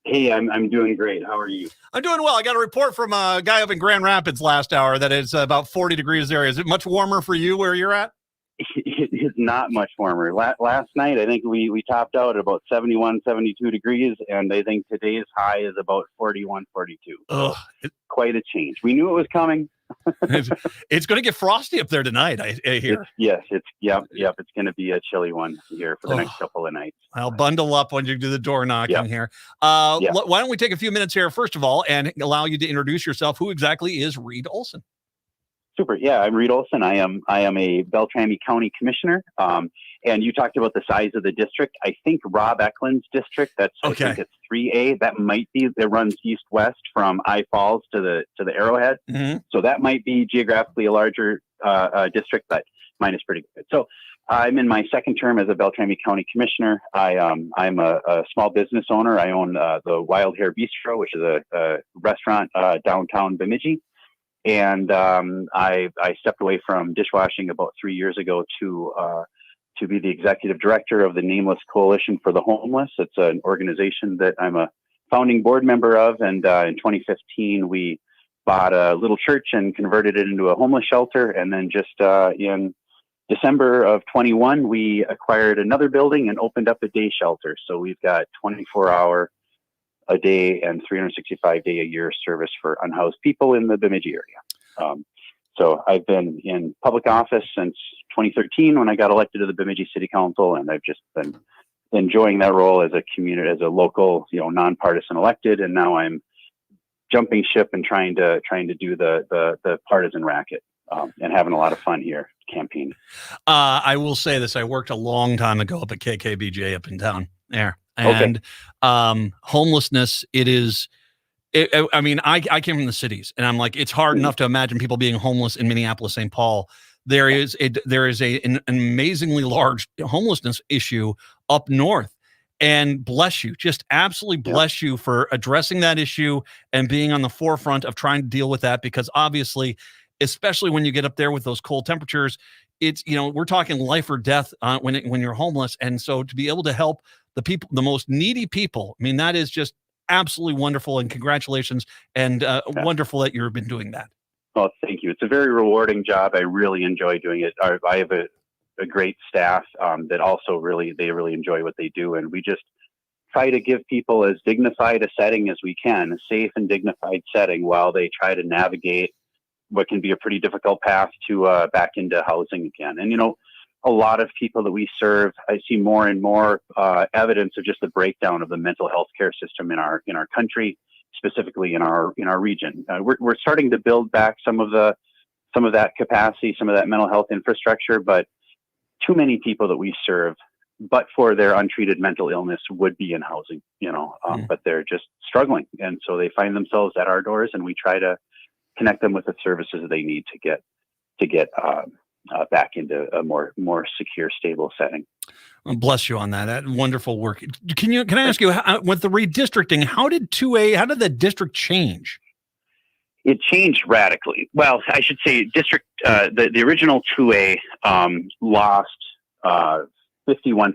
Hey, I'm doing great. How are you? I'm doing well. I got a report from a guy up in Grand Rapids last hour that it's about 40 degrees there. Is it much warmer for you where you're at? It's not much warmer. Last night, I think we topped out at about 71, 72 degrees, and I think today's high is about 41, 42. So quite a change. We knew it was coming. It's going to get frosty up there tonight, I hear. It's going to be a chilly one here for the next couple of nights. I'll bundle up when you do the door knocking here. Why don't we take a few minutes here, first of all, and allow you to introduce yourself. Who exactly is Reed Olson? Super. Yeah, I'm Reed Olson. I am a Beltrami County Commissioner. And you talked about the size of the district. I think Rob Eklund's district, I think it's 3A. That might be that runs east-west from I Falls to the Arrowhead. Mm-hmm. So that might be geographically a larger district, but mine is pretty good. So I'm in my second term as a Beltrami County Commissioner. I'm a small business owner. I own the Wild Hair Bistro, which is a restaurant downtown Bemidji. And I stepped away from dishwashing about 3 years ago to be the executive director of the Nameless Coalition for the Homeless. It's an organization that I'm a founding board member of. And in 2015, we bought a little church and converted it into a homeless shelter. And then just in December of 21, we acquired another building and opened up a day shelter. So we've got 24-hour a day and 365 day a year service for unhoused people in the Bemidji area. So I've been in public office since 2013 when I got elected to the Bemidji City Council, and I've just been enjoying that role as a community, as a local, nonpartisan elected, and now I'm jumping ship and trying to do the partisan racket, and having a lot of fun here campaigning. I will say this: I worked a long time ago up at KKBJ up in town there, and homelessness. I came from the cities, and I'm like, it's hard enough to imagine people being homeless in Minneapolis, St. Paul. There is an amazingly large homelessness issue up north, and bless you, just absolutely bless you for addressing that issue and being on the forefront of trying to deal with that, because obviously, especially when you get up there with those cold temperatures, it's, we're talking life or death when you're homeless. And so to be able to help the people, the most needy people, I mean, that is just absolutely wonderful, and congratulations, and wonderful that you've been doing that. Well, thank you. It's a very rewarding job. I really enjoy doing it. I have a great staff that also really enjoy what they do, and we just try to give people as dignified a setting as we can, a safe and dignified setting, while they try to navigate what can be a pretty difficult path to back into housing again. And a lot of people that we serve, I see more and more evidence of just the breakdown of the mental health care system in our country, specifically in our region. We're starting to build back some of that capacity, some of that mental health infrastructure, but too many people that we serve, but for their untreated mental illness, would be in housing, but they're just struggling, and so they find themselves at our doors, and we try to connect them with the services they need to get back into a more secure, stable setting. Well, bless you on that. That wonderful work. Can I ask you, with the redistricting, how did the district change? It changed radically. Well, I should say district, the original 2A lost 51%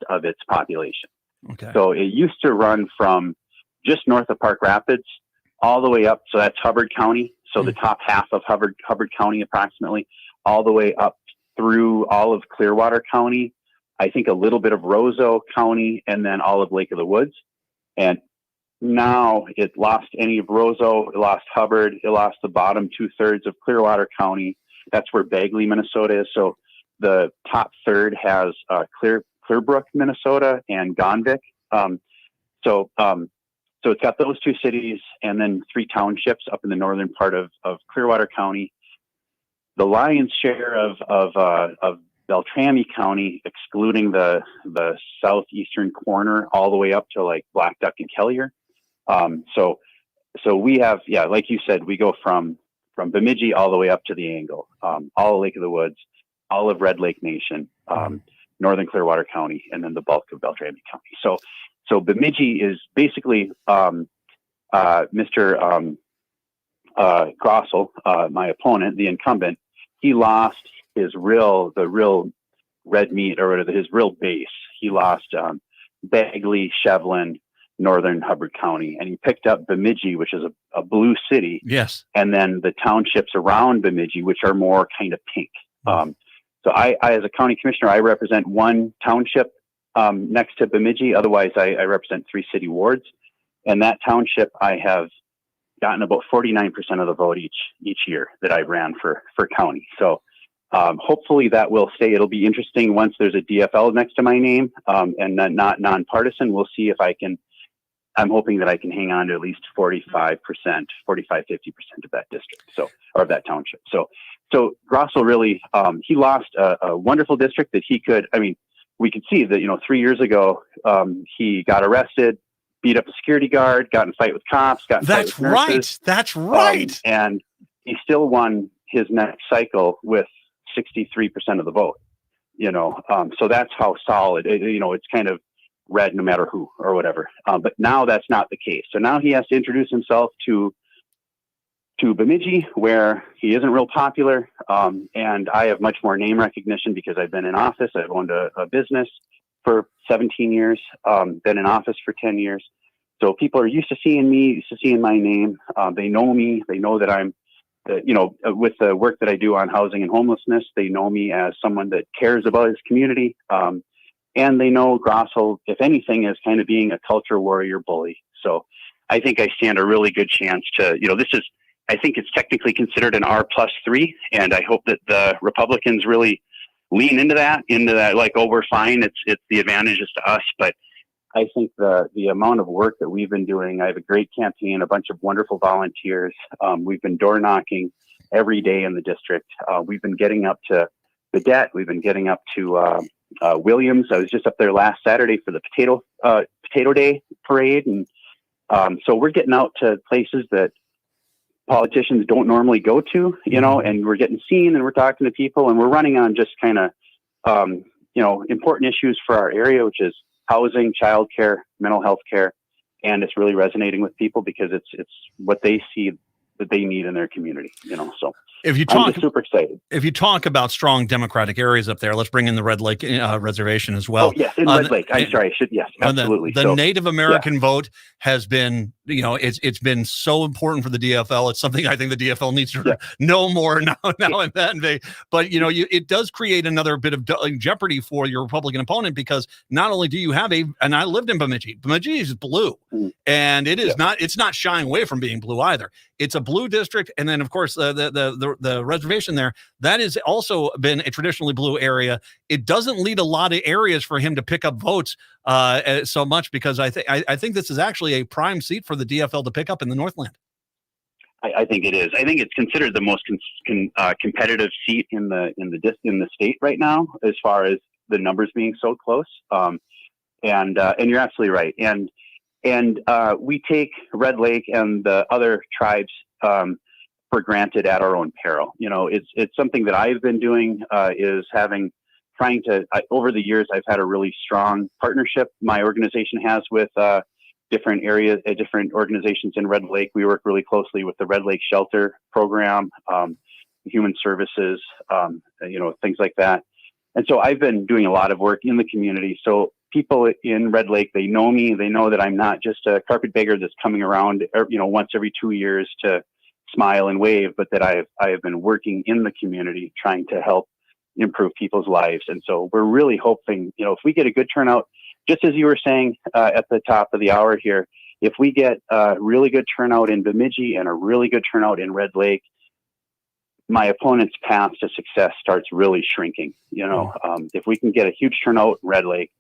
of its population. Okay. So it used to run from just north of Park Rapids all the way up. So that's Hubbard County. So the top half of Hubbard County approximately, all the way up through all of Clearwater County, I think a little bit of Roseau County, and then all of Lake of the Woods. And now it lost any of Roseau, it lost Hubbard, it lost the bottom 2/3 of Clearwater County. That's where Bagley, Minnesota is. So the top third has Clearbrook, Minnesota, and Gonvick. So it's got those two cities, and then 3 townships up in the northern part of Clearwater County. The lion's share of Beltrami County, excluding the southeastern corner, all the way up to like Black Duck and Kelliher. So we have, like you said, we go from Bemidji all the way up to the Angle, all of Lake of the Woods, all of Red Lake Nation, northern Clearwater County, and then the bulk of Beltrami County. So Bemidji is basically Mr. Grossel, my opponent, the incumbent. He lost the real red meat, or his real base. He lost Bagley, Shevlin, northern Hubbard County, and he picked up Bemidji, which is a blue city. Yes. And then the townships around Bemidji, which are more kind of pink. So I, as a county commissioner, I represent one township next to Bemidji. Otherwise, I represent 3 city wards. And that township, I have gotten about 49% of the vote each year that I ran for county. So hopefully that will stay. It'll be interesting once there's a DFL next to my name, and not nonpartisan. We'll see if I'm hoping that I can hang on to at least 45%, 50% of that district. Or of that township. So Grossel really, he lost a wonderful district that he could, we could see that, 3 years ago, he got arrested, beat up a security guard, got in a fight with cops, got in a fight with nurses. That's right. And he still won his next cycle with 63% of the vote, so that's how solid, it's kind of red no matter who or whatever. But now that's not the case. So now he has to introduce himself to Bemidji, where he isn't real popular. And I have much more name recognition because I've been in office. I've owned a business for 17 years, been in office for 10 years. So people are used to seeing me, used to seeing my name. They know me. They know that I'm, with the work that I do on housing and homelessness, they know me as someone that cares about his community. And they know Grossel, if anything, as kind of being a culture warrior bully. So I think I stand a really good chance to, I think it's technically considered an R+3, and I hope that the Republicans really lean into that, like, oh, we're fine. It's the advantages to us. But I think the amount of work that we've been doing, I have a great campaign, a bunch of wonderful volunteers. We've been door knocking every day in the district. We've been getting up to the debt. We've been getting up to Williams. I was just up there last Saturday for the Potato Day parade. And so we're getting out to places that politicians don't normally go to, and we're getting seen, and we're talking to people, and we're running on just kind of, important issues for our area, which is housing, childcare, mental health care. And it's really resonating with people because it's what they see that they need in their community, so. I'm just super excited. If you talk about strong Democratic areas up there, let's bring in the Red Lake reservation as well. Oh, yes, in Red Lake. I'm sorry. Yes, absolutely. The Native American vote has been, it's been so important for the DFL. It's something I think the DFL needs to know more now and then. But, it does create another bit of jeopardy for your Republican opponent, because not only do you have and I lived in Bemidji. Bemidji is blue, and it is it's not shying away from being blue either. It's a blue district. And then, of course, the reservation there, that has also been a traditionally blue area. It doesn't lead a lot of areas for him to pick up votes so much, because I think this is actually a prime seat for the DFL to pick up in the Northland. I think it is. I think it's considered the most competitive seat in the state right now, as far as the numbers being so close. And you're absolutely right. And we take Red Lake and the other tribes for granted at our own peril. It's something that I've been doing, over the years, I've had a really strong partnership my organization has with different areas, different organizations in Red Lake. We work really closely with the Red Lake Shelter Program, Human Services, things like that. And so I've been doing a lot of work in the community. So people in Red Lake, they know me. They know that I'm not just a carpetbagger that's coming around, once every 2 years to smile and wave, but that I have been working in the community trying to help improve people's lives. And so we're really hoping, if we get a good turnout, just as you were saying at the top of the hour here, if we get a really good turnout in Bemidji and a really good turnout in Red Lake, my opponent's path to success starts really shrinking. If we can get a huge turnout in Red Lake,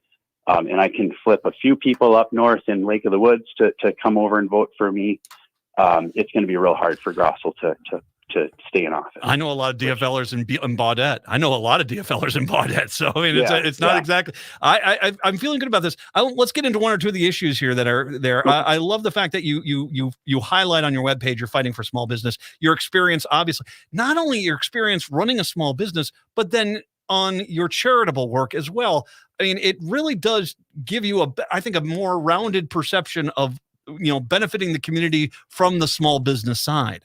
and I can flip a few people up north in Lake of the Woods to come over and vote for me, it's going to be real hard for Grossel to stay in office. I know a lot of DFLers in Baudette. So I mean, it's not exactly. I'm feeling good about this. Let's get into one or two of the issues here that are there. I love the fact that you highlight on your webpage you're fighting for small business. Your experience, obviously, not only your experience running a small business, but then on your charitable work as well. I mean, it really does give you I think a more rounded perception of benefiting the community from the small business side.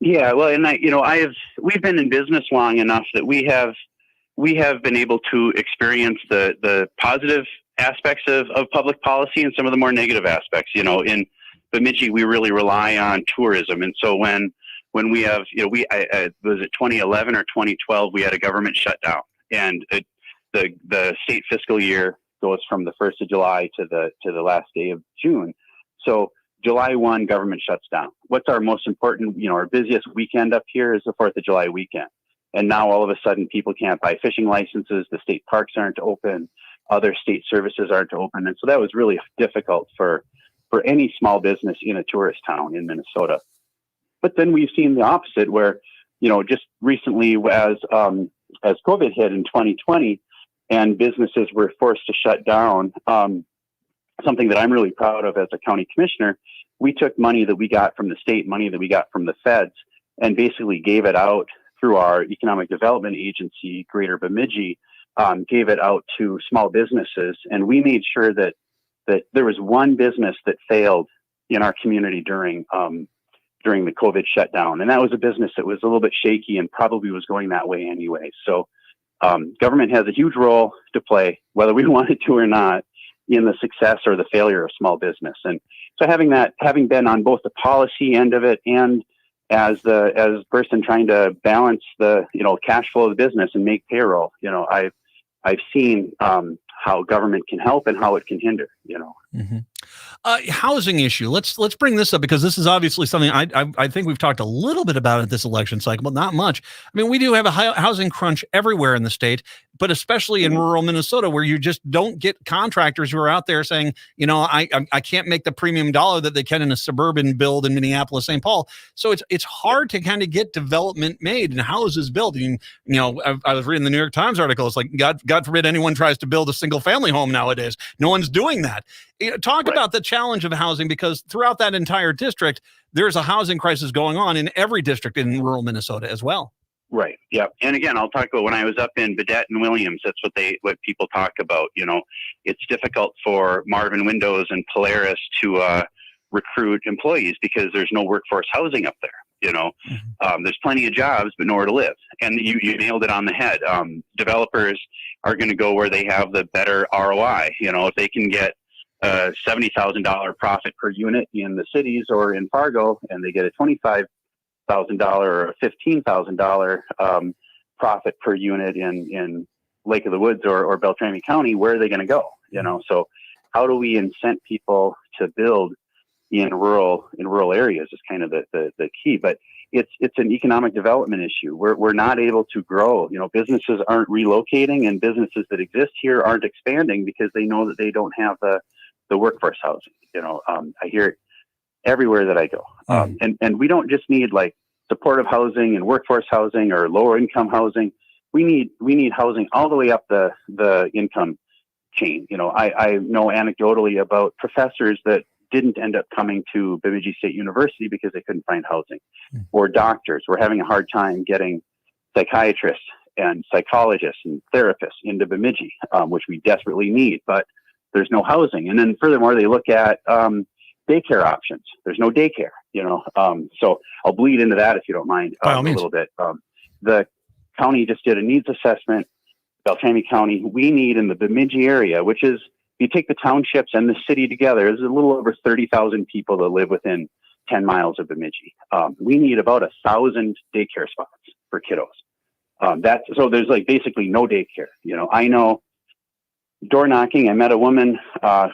Yeah, well, and we've been in business long enough that we have been able to experience the positive aspects of public policy and some of the more negative aspects. In Bemidji, we really rely on tourism, and so when we have, was it 2011 or 2012, we had a government shutdown, and the state fiscal year goes from the 1st of July to the last day of June. So July 1, government shuts down. What's our most important, our busiest weekend up here is the 4th of July weekend. And now all of a sudden people can't buy fishing licenses. The state parks aren't open. Other state services aren't open. And so that was really difficult for any small business in a tourist town in Minnesota. But then we've seen the opposite where, just recently as COVID hit in 2020 and businesses were forced to shut down, something that I'm really proud of as a county commissioner, we took money that we got from the state, money that we got from the feds, and basically gave it out through our economic development agency, Greater Bemidji, gave it out to small businesses. And we made sure that there was one business that failed in our community during the COVID shutdown. And that was a business that was a little bit shaky and probably was going that way anyway. So government has a huge role to play, whether we want it to or not, in the success or the failure of small business. And so having been on both the policy end of it and as a person trying to balance the, cash flow of the business and make payroll, I've seen how government can help and how it can hinder, Mm-hmm. Housing issue. Let's bring this up because this is obviously something I think we've talked a little bit about at this election cycle, but not much. I mean, we do have a housing crunch everywhere in the state, but especially in rural Minnesota, where you just don't get contractors who are out there saying, I can't make the premium dollar that they can in a suburban build in Minneapolis, St. Paul. So it's hard to kind of get development made and houses built. And, I was reading the New York Times article. It's like, God forbid anyone tries to build a single family home nowadays. No one's doing that. Talk about the challenge of housing, because throughout that entire district, there's a housing crisis going on in every district in rural Minnesota as well. Right. Yeah. And again, I'll talk about when I was up in Badette and Williams, that's what people talk about. It's difficult for Marvin Windows and Polaris to recruit employees because there's no workforce housing up there. There's plenty of jobs, but nowhere to live. And you nailed it on the head. Developers are going to go where they have the better ROI. If they can get $70,000 profit per unit in the cities or in Fargo, and they get a $25,000 or a $15,000 profit per unit in Lake of the Woods or Beltrami County, where are they going to go? So how do we incent people to build in rural areas is kind of the key. But it's an economic development issue. We're not able to grow. Businesses aren't relocating, and businesses that exist here aren't expanding because they know that they don't have the workforce housing. I hear it everywhere that I go. And we don't just need like supportive housing and workforce housing or lower income housing. We need housing all the way up the income chain. I know anecdotally about professors that didn't end up coming to Bemidji State University because they couldn't find housing, or doctors. We're having a hard time getting psychiatrists and psychologists and therapists into Bemidji, which we desperately need, but there's no housing. And then furthermore, they look at daycare options. There's no daycare, so I'll bleed into that if you don't mind a little bit. The county just did a needs assessment, Beltrami County. We need in the Bemidji area, which is, you take the townships and the city together, there's a little over 30,000 people that live within 10 miles of Bemidji. We need about 1,000 daycare spots for kiddos. So there's like basically no daycare. I know door knocking. I met a woman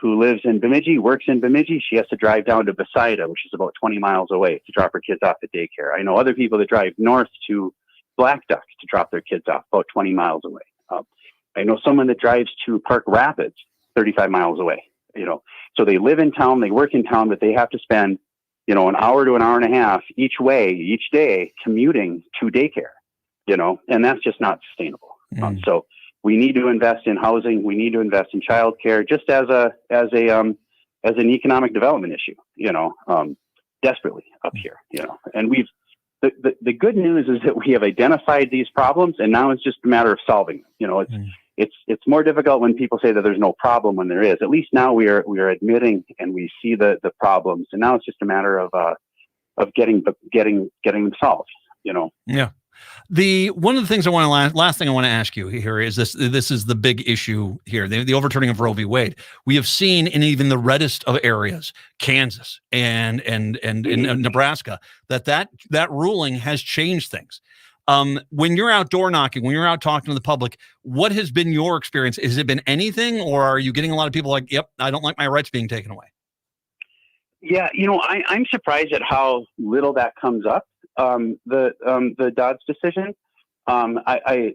who lives in Bemidji, works in Bemidji. She has to drive down to Besaida, which is about 20 miles away, to drop her kids off at daycare. I know other people that drive north to Black Duck to drop their kids off about 20 miles away. I know someone that drives to Park Rapids, 35 miles away, so they live in town, they work in town, but they have to spend, an hour to an hour and a half each day commuting to daycare, and that's just not sustainable. So we need to invest in housing. We need to invest in childcare, just as an economic development issue, desperately up here, and the good news is that we have identified these problems, and now it's just a matter of solving them. It's more difficult when people say that there's no problem when there is. At least now we are admitting and we see the problems, and now it's just a matter of getting them solved. Yeah. One of the things last thing I want to ask you here is this is the big issue here, the overturning of Roe v. Wade. We have seen in even the reddest of areas, Kansas and in Nebraska, that ruling has changed things. When you're out door knocking, when you're out talking to the public, what has been your experience? Has it been anything, or are you getting a lot of people like, yep, I don't like my rights being taken away? Yeah. I'm surprised at how little that comes up. The Dodds decision. I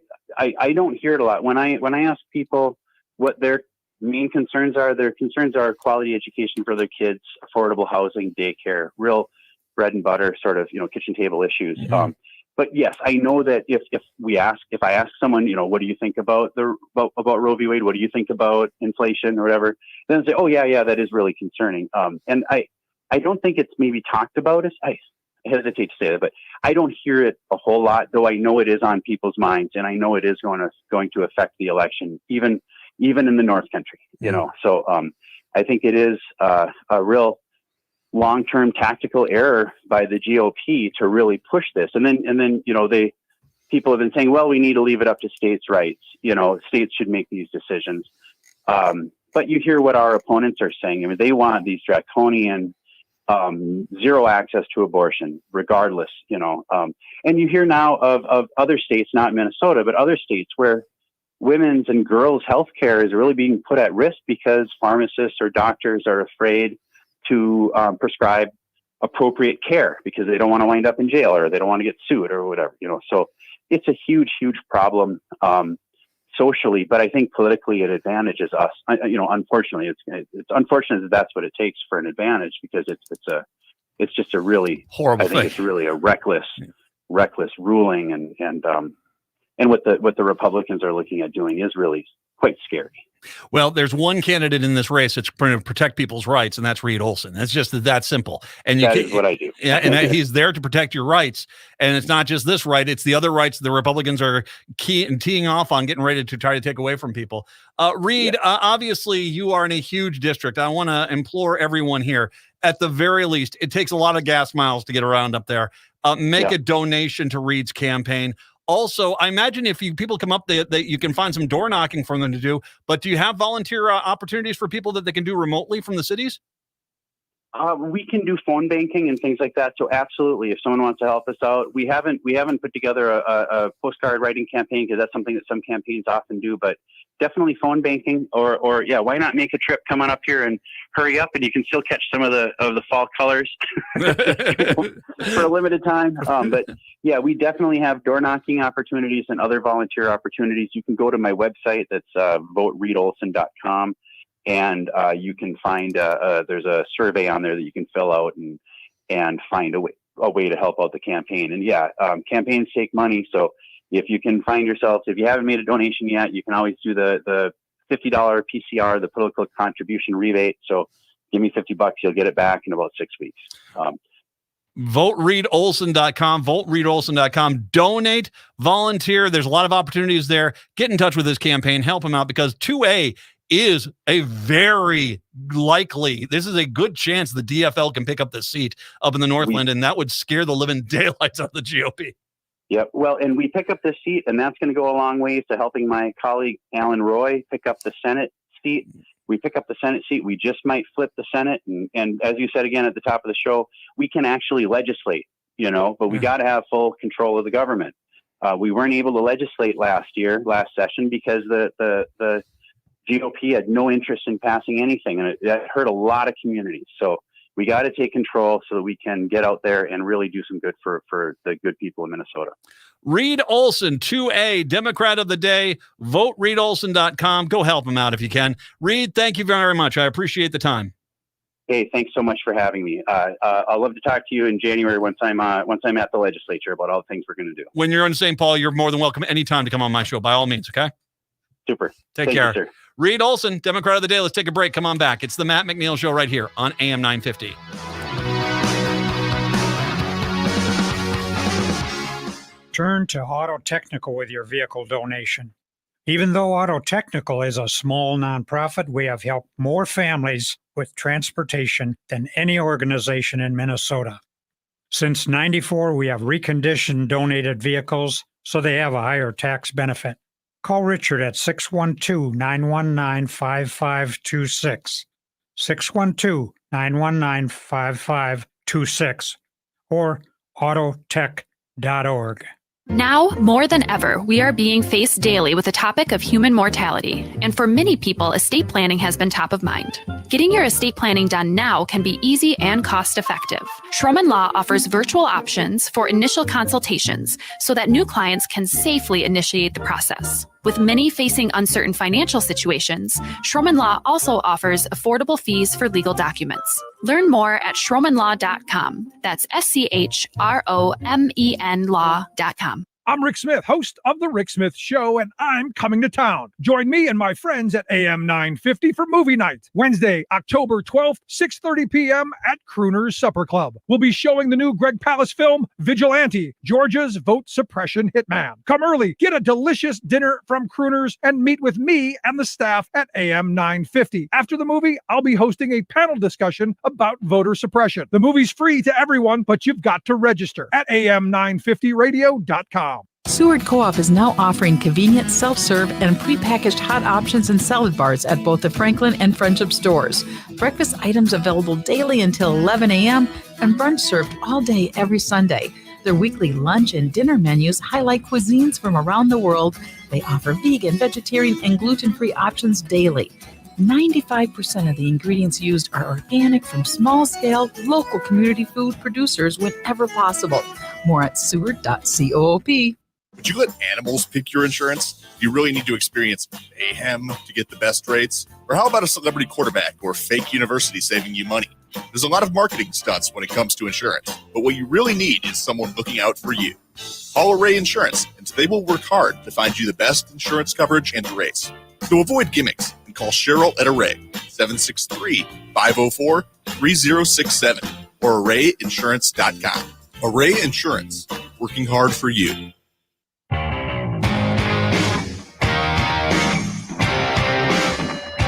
don't hear it a lot. When I ask people what their main concerns are, their concerns are quality education for their kids, affordable housing, daycare, real bread and butter sort of, kitchen table issues. Mm-hmm. But yes, I know that if I ask someone, what do you think about Roe v. Wade? What do you think about inflation or whatever? Then they say, oh yeah, that is really concerning. And I don't think it's maybe talked about as I hesitate to say that, but I don't hear it a whole lot, though I know it is on people's minds, and I know it is going to affect the election, even in the North Country, So I think it is a real long-term tactical error by the GOP to really push this. And then people have been saying, well, we need to leave it up to states' rights. States should make these decisions. But you hear what our opponents are saying. I mean, they want these draconian zero access to abortion, regardless, and you hear now of other states, not Minnesota, but other states where women's and girls' health care is really being put at risk because pharmacists or doctors are afraid to prescribe appropriate care because they don't want to wind up in jail or they don't want to get sued or whatever, So it's a huge, huge problem socially, but I think politically it advantages us. Unfortunately, it's unfortunate that that's what it takes for an advantage because it's just a really horrible thing. It's really a reckless ruling, and what the Republicans are looking at doing is really quite scary. Well, there's one candidate in this race that's going to protect people's rights, and that's Reed Olson. It's just that simple. And that is what I do. Yeah, and he's there to protect your rights. And it's not just this right; it's the other rights the Republicans are teeing off on, getting ready to try to take away from people. Reed, obviously, you are in a huge district. I want to implore everyone here, at the very least, it takes a lot of gas miles to get around up there. Make a donation to Reed's campaign. Also, I imagine if people come up, that you can find some door knocking for them to do. But do you have volunteer opportunities for people that they can do remotely from the cities? We can do phone banking and things like that. So absolutely, if someone wants to help us out, we haven't put together a postcard writing campaign because that's something that some campaigns often do. But definitely phone banking, or why not make a trip, come on up here and hurry up, and you can still catch some of the fall colors for a limited time. But yeah, we definitely have door knocking opportunities and other volunteer opportunities. You can go to my website. That's votereedolson.com. And you can find there's a survey on there that you can fill out and find a way to help out the campaign. And campaigns take money, so if you can find yourself, if you haven't made a donation yet, you can always do the $50 PCR, the political contribution rebate. So give me $50, you'll get it back in about 6 weeks. VoteReedOlson.com, VoteReedOlson.com. Donate, volunteer. There's a lot of opportunities there. Get in touch with this campaign, help him out, because 2A is a very likely, this is a good chance the DFL can pick up the seat up in the Northland, and that would scare the living daylights out of the GOP. Yep. Well, and we pick up the seat, and that's going to go a long way to helping my colleague Alan Roy pick up the Senate seat. We pick up the Senate seat. We just might flip the Senate. And as you said again at the top of the show, we can actually legislate, but we got to have full control of the government. We weren't able to legislate last session, because the GOP had no interest in passing anything, and that hurt a lot of communities. So we got to take control so that we can get out there and really do some good for the good people in Minnesota. Reed Olson, 2A, Democrat of the Day. VoteReedOlson.com. Go help him out if you can. Reed, thank you very much. I appreciate the time. Hey, thanks so much for having me. I'll love to talk to you in January once I'm at the legislature about all the things we're going to do. When you're in St. Paul, you're more than welcome anytime to come on my show, by all means, okay? Super. Take care. You, sir. Reed Olson, Democrat of the Day. Let's take a break. Come on back. It's the Matt McNeil Show right here on AM 950. Turn to Auto Technical with your vehicle donation. Even though Auto Technical is a small nonprofit, we have helped more families with transportation than any organization in Minnesota. Since '94, we have reconditioned donated vehicles so they have a higher tax benefit. Call Richard at 612-919-5526, 612-919-5526, or autotech.org. Now, more than ever, we are being faced daily with the topic of human mortality, and for many people, estate planning has been top of mind. Getting your estate planning done now can be easy and cost-effective. Schroman Law offers virtual options for initial consultations so that new clients can safely initiate the process. With many facing uncertain financial situations, Schroman Law also offers affordable fees for legal documents. Learn more at schromanlaw.com. That's SCHROMEN law.com. I'm Rick Smith, host of The Rick Smith Show, and I'm coming to town. Join me and my friends at AM 950 for movie night, Wednesday, October 12th, 6:30 p.m. at Crooner's Supper Club. We'll be showing the new Greg Palast film, Vigilante, Georgia's vote suppression hitman. Come early, get a delicious dinner from Crooner's, and meet with me and the staff at AM 950. After the movie, I'll be hosting a panel discussion about voter suppression. The movie's free to everyone, but you've got to register at am950radio.com. Seward Co-op is now offering convenient self-serve and prepackaged hot options and salad bars at both the Franklin and Friendship stores. Breakfast items available daily until 11 a.m. and brunch served all day every Sunday. Their weekly lunch and dinner menus highlight cuisines from around the world. They offer vegan, vegetarian, and gluten-free options daily. 95% of the ingredients used are organic from small-scale, local community food producers whenever possible. More at seward.coop. Would you let animals pick your insurance? Do you really need to experience mayhem to get the best rates? Or how about a celebrity quarterback or fake university saving you money? There's a lot of marketing stunts when it comes to insurance, but what you really need is someone looking out for you. Call Array Insurance, and they will work hard to find you the best insurance coverage and rates. So avoid gimmicks and call Cheryl at Array, 763-504-3067, or arrayinsurance.com. Array Insurance, working hard for you.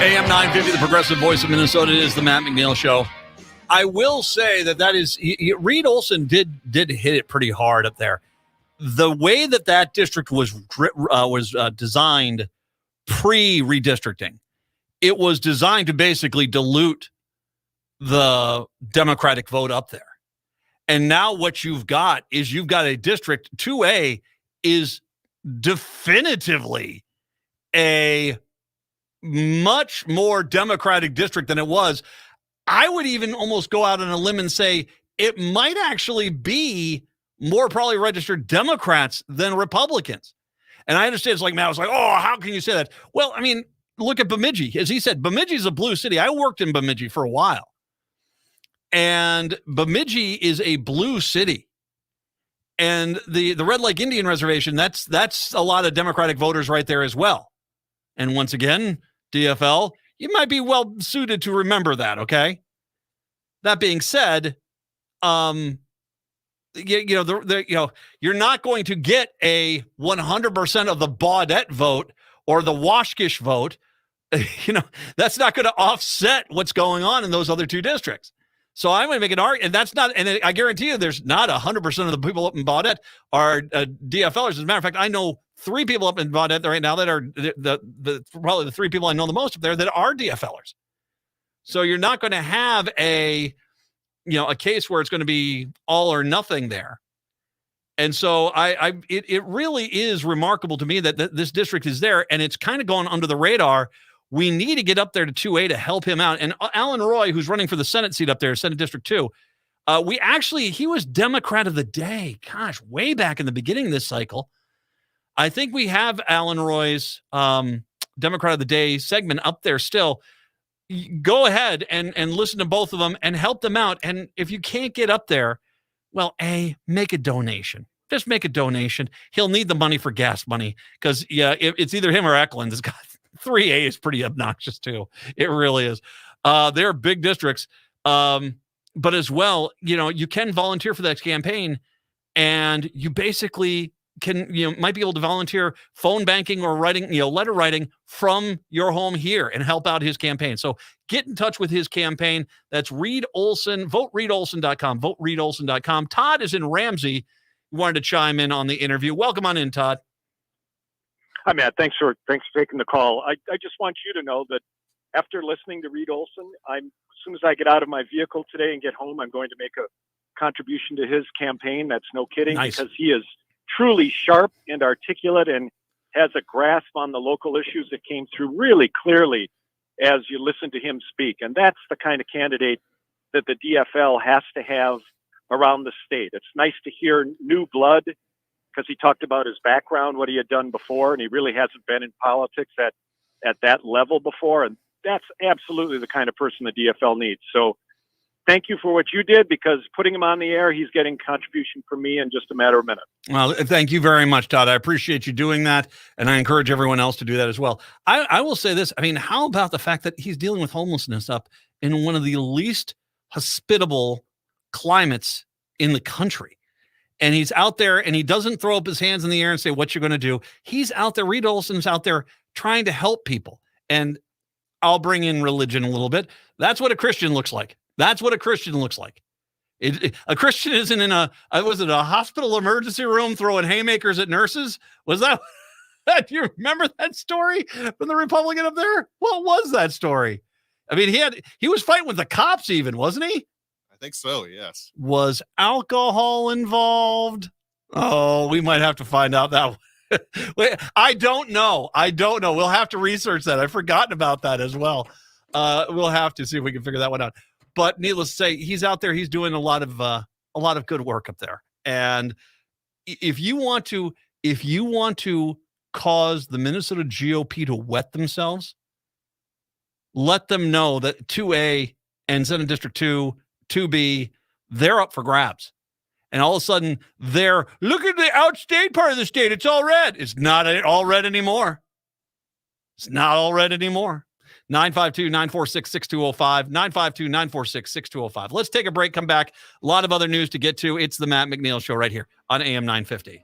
AM 950, the progressive voice of Minnesota, is the Matt McNeil Show. I will say that is Reed Olson did hit it pretty hard up there. The way that district was designed pre-redistricting, it was designed to basically dilute the Democratic vote up there. And now what you've got is a district, 2A is definitively a much more Democratic district than it was. I would even almost go out on a limb and say it might actually be more probably registered Democrats than Republicans. And I understand it's like, Matt was like, oh, how can you say that? Well, I mean, look at Bemidji. As he said, Bemidji is a blue city. I worked in Bemidji for a while. And Bemidji is a blue city. And the Red Lake Indian Reservation, that's a lot of Democratic voters right there as well. And once again, DFL, you might be well suited to remember that, okay? That being said, you're not going to get a 100% of the Baudette vote or the Washkish vote. That's not going to offset what's going on in those other two districts. So I'm going to make an argument, and that's not, and I guarantee you there's not 100% of the people up in Baudette are DFLers. As a matter of fact, I know 3 people up in Baudette right now that are probably the 3 people I know the most up there that are DFLers. So you're not going to have a case where it's going to be all or nothing there. And so it really is remarkable to me that this district is there, and it's kind of going under the radar. We need to get up there to 2A to help him out. And Alan Roy, who's running for the Senate seat up there, Senate District 2, he was Democrat of the Day. Gosh, way back in the beginning of this cycle. I think we have Alan Roy's Democrat of the Day segment up there still. Go ahead and listen to both of them and help them out. And if you can't get up there, well, make a donation. Just make a donation. He'll need the money for gas money because, it's either him or Eklund. It's got 3A is pretty obnoxious too. It really is. They're big districts. But as well, you can volunteer for that campaign, and you basically might be able to volunteer phone banking or writing, letter writing from your home here and help out his campaign. So get in touch with his campaign. That's Reed Olson. VoteReedOlson.com. VoteReedOlson.com. Todd is in Ramsey. He wanted to chime in on the interview. Welcome on in, Todd. Hi, Matt. Thanks for taking the call. I just want you to know that after listening to Reed Olson, as soon as I get out of my vehicle today and get home, I'm going to make a contribution to his campaign. That's no kidding, nice. Because he is truly sharp and articulate and has a grasp on the local issues that came through really clearly as you listen to him speak. And that's the kind of candidate that the DFL has to have around the state. It's nice to hear new blood because he talked about his background, what he had done before, and he really hasn't been in politics at that level before. And that's absolutely the kind of person the DFL needs. So thank you for what you did, because putting him on the air, he's getting contribution from me in just a matter of minutes. Well, thank you very much, Todd. I appreciate you doing that, and I encourage everyone else to do that as well. I will say this. I mean, how about the fact that he's dealing with homelessness up in one of the least hospitable climates in the country? And he's out there, and he doesn't throw up his hands in the air and say, what you're going to do. He's out there. Reed Olson's out there trying to help people. And I'll bring in religion a little bit. That's what a Christian looks like. That's what a Christian looks like. A Christian isn't in a hospital emergency room throwing haymakers at nurses. Was that, do you remember that story from the Republican up there? What was that story? I mean, he was fighting with the cops even, wasn't he? I think so, yes. Was alcohol involved? Oh, we might have to find out that one. Wait, I don't know. We'll have to research that. I've forgotten about that as well. We'll have to see if we can figure that one out. But needless to say, he's out there. He's doing a lot of good work up there. And if you want to cause the Minnesota GOP to wet themselves, let them know that 2A and Senate District 2, 2B, they're up for grabs. And all of a sudden, look at the outstate part of the state. It's all red. It's not all red anymore. It's not all red anymore. 952-946-6205, 952-946-6205. Let's take a break, come back. A lot of other news to get to. It's the Matt McNeil Show right here on AM 950.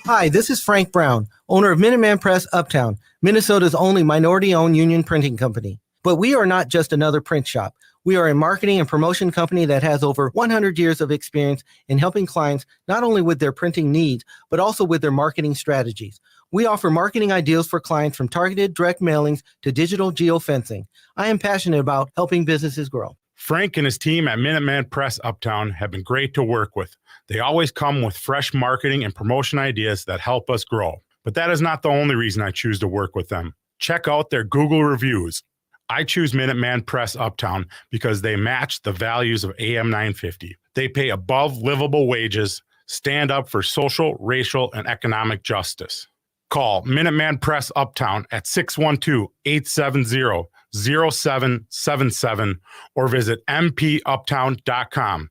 Hi, this is Frank Brown, owner of Minuteman Press Uptown, Minnesota's only minority-owned union printing company. But we are not just another print shop. We are a marketing and promotion company that has over 100 years of experience in helping clients not only with their printing needs, but also with their marketing strategies. We offer marketing ideas for clients from targeted direct mailings to digital geofencing. I am passionate about helping businesses grow. Frank and his team at Minuteman Press Uptown have been great to work with. They always come with fresh marketing and promotion ideas that help us grow. But that is not the only reason I choose to work with them. Check out their Google reviews. I choose Minuteman Press Uptown because they match the values of AM 950. They pay above livable wages, stand up for social, racial, and economic justice. Call Minuteman Press Uptown at 612-870-0777 or visit mpuptown.com.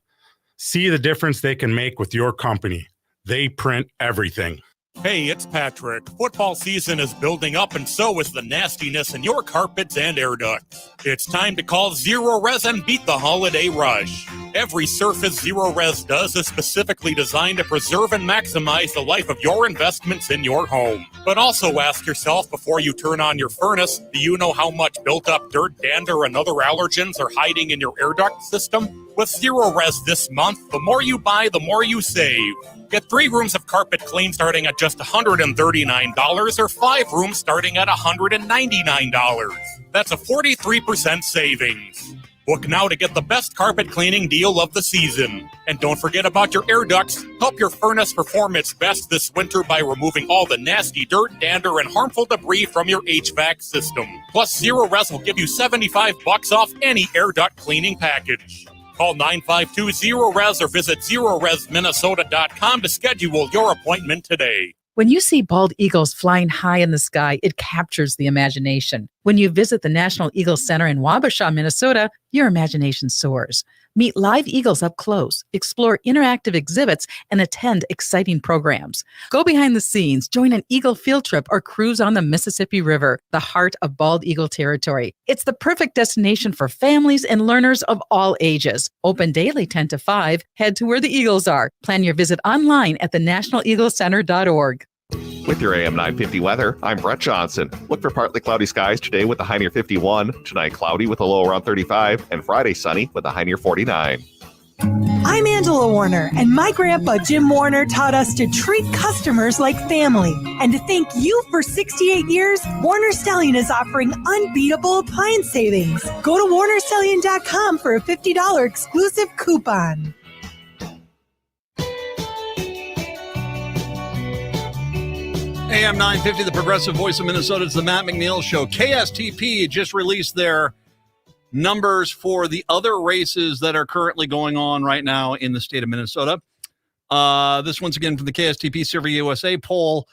See the difference they can make with your company. They print everything. Hey, it's Patrick. Football season is building up, and so is the nastiness in your carpets and air ducts. It's time to call Zero Res and beat the holiday rush. Every surface Zero Res does is specifically designed to preserve and maximize the life of your investments in your home. But also ask yourself before you turn on your furnace, do you know how much built-up dirt, dander, and other allergens are hiding in your air duct system? With Zero Res this month, the more you buy, the more you save. Get 3 rooms of carpet clean starting at just $139 or 5 rooms starting at $199. That's a 43% savings. Book now to get the best carpet cleaning deal of the season. And don't forget about your air ducts. Help your furnace perform its best this winter by removing all the nasty dirt, dander, and harmful debris from your HVAC system. Plus, Zero Res will give you $75 off any air duct cleaning package. Call 952-ZERO-RES or visit ZeroResMinnesota.com to schedule your appointment today. When you see bald eagles flying high in the sky, it captures the imagination. When you visit the National Eagle Center in Wabasha, Minnesota, your imagination soars. Meet live eagles up close, explore interactive exhibits, and attend exciting programs. Go behind the scenes, join an eagle field trip, or cruise on the Mississippi River, the heart of bald eagle territory. It's the perfect destination for families and learners of all ages. Open daily 10 to 5. Head to where the eagles are. Plan your visit online at thenationaleaglecenter.org. With your AM 950 weather, I'm Brett Johnson. Look for partly cloudy skies today with a high near 51. Tonight, cloudy with a low around 35. And Friday, sunny with a high near 49. I'm Angela Warner, and my grandpa Jim Warner taught us to treat customers like family. And to thank you for 68 years, Warner Stellian is offering unbeatable appliance savings. Go to warnerstellian.com for a $50 exclusive coupon. AM 950, the progressive voice of Minnesota. It's the Matt McNeil Show. KSTP just released their numbers for the other races that are currently going on right now in the state of Minnesota. This once again from the KSTP Survey USA poll.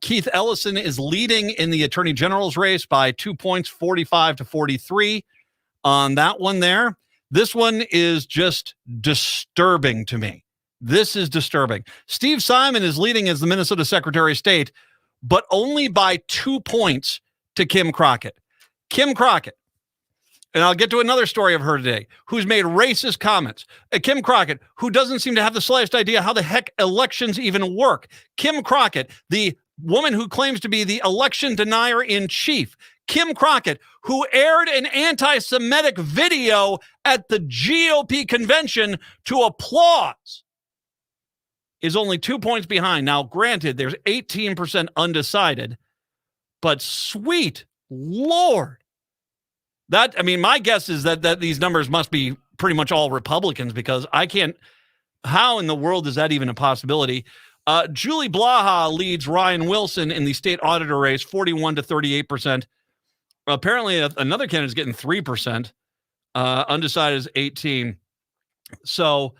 Keith Ellison is leading in the Attorney General's race by 2 points, 45-43 on that one there. This one is just disturbing to me. This is disturbing. Steve Simon is leading as the Minnesota Secretary of State, but only by 2 points to Kim Crockett. Kim Crockett, and I'll get to another story of her today, who's made racist comments. Kim Crockett, who doesn't seem to have the slightest idea how the heck elections even work. Kim Crockett, the woman who claims to be the election denier in chief. Kim Crockett, who aired an anti-Semitic video at the GOP convention to applause, is only 2 points behind. Now, granted, there's 18% undecided, but sweet Lord, I mean, my guess is that these numbers must be pretty much all Republicans, because I can't. How in the world is that even a possibility? Julie Blaha leads Ryan Wilson in the state auditor race, 41 to 38%. Apparently, another candidate is getting 3%. Undecided is 18. So,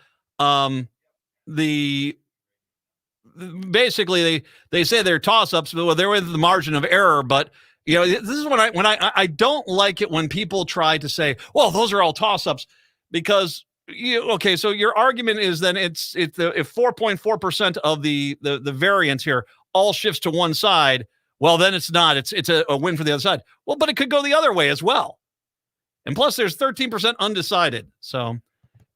basically they say they're toss-ups, but they're with the margin of error. But this is when I don't like it when people try to say, well, those are all toss-ups, because. So your argument is then if 4.4% of the variance here all shifts to one side, well, then it's not. It's a win for the other side. Well, but it could go the other way as well. And plus, there's 13% undecided. So,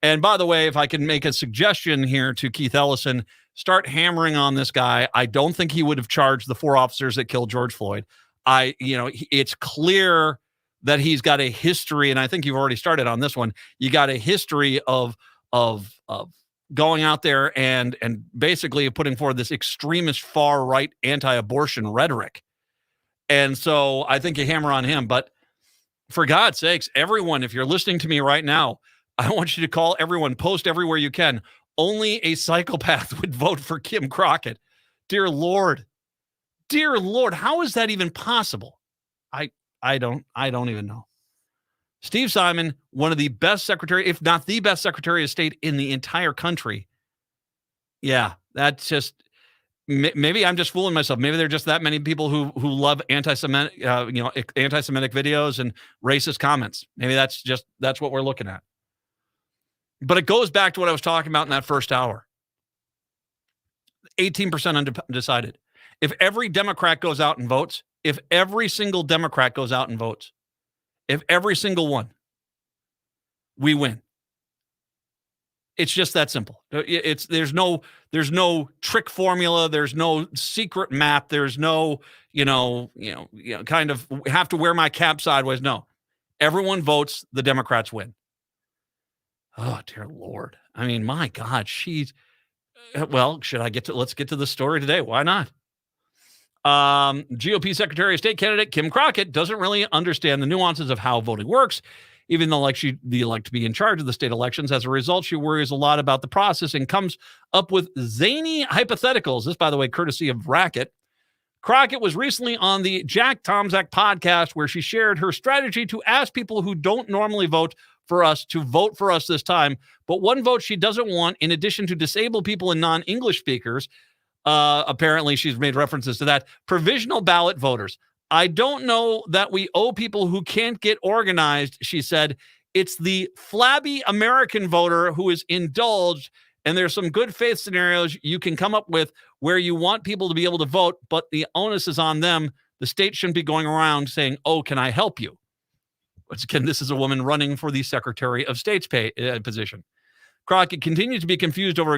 and by the way, if I can make a suggestion here to Keith Ellison, start hammering on this guy. I don't think he would have charged the 4 officers that killed George Floyd. It's clear that he's got a history, and I think you've already started on this one. You got a history of going out there and basically putting forward this extremist far right anti-abortion rhetoric. And so I think you hammer on him. But for God's sakes, everyone, if you're listening to me right now, I want you to call everyone, post everywhere you can. Only a psychopath would vote for Kim Crockett. Dear Lord, how is that even possible? I don't even know. Steve Simon, one of the best secretary, if not the best secretary of state in the entire country. Yeah, that's just, maybe I'm just fooling myself. Maybe there are just that many people who love anti-Semitic videos and racist comments. Maybe that's what we're looking at. But it goes back to what I was talking about in that first hour. 18% undecided. If every Democrat goes out and votes, if every single Democrat goes out and votes, if every single one, we win. It's just that simple. There's no trick formula. There's no secret map. There's no, kind of have to wear my cap sideways. No, everyone votes. The Democrats win. Oh, dear Lord. I mean, my God, let's get to the story today. Why not? GOP Secretary of State candidate Kim Crockett doesn't really understand the nuances of how voting works, even though she'd like to be in charge of the state elections. As a result, she worries a lot about the process and comes up with zany hypotheticals. This, by the way, courtesy of Racket. Crockett was recently on the Jack Tomczak podcast, where she shared her strategy to ask people who don't normally vote for us to vote for us this time. But one vote she doesn't want, in addition to disabled people and non-English speakers, apparently she's made references to that, provisional ballot voters. I don't know that we owe people who can't get organized, she said. It's the flabby American voter who is indulged, and there's some good faith scenarios you can come up with where you want people to be able to vote, but the onus is on them. The state shouldn't be going around saying, oh, can I help you? Once again, this is a woman running for the Secretary of State's position. Crockett continues to be confused over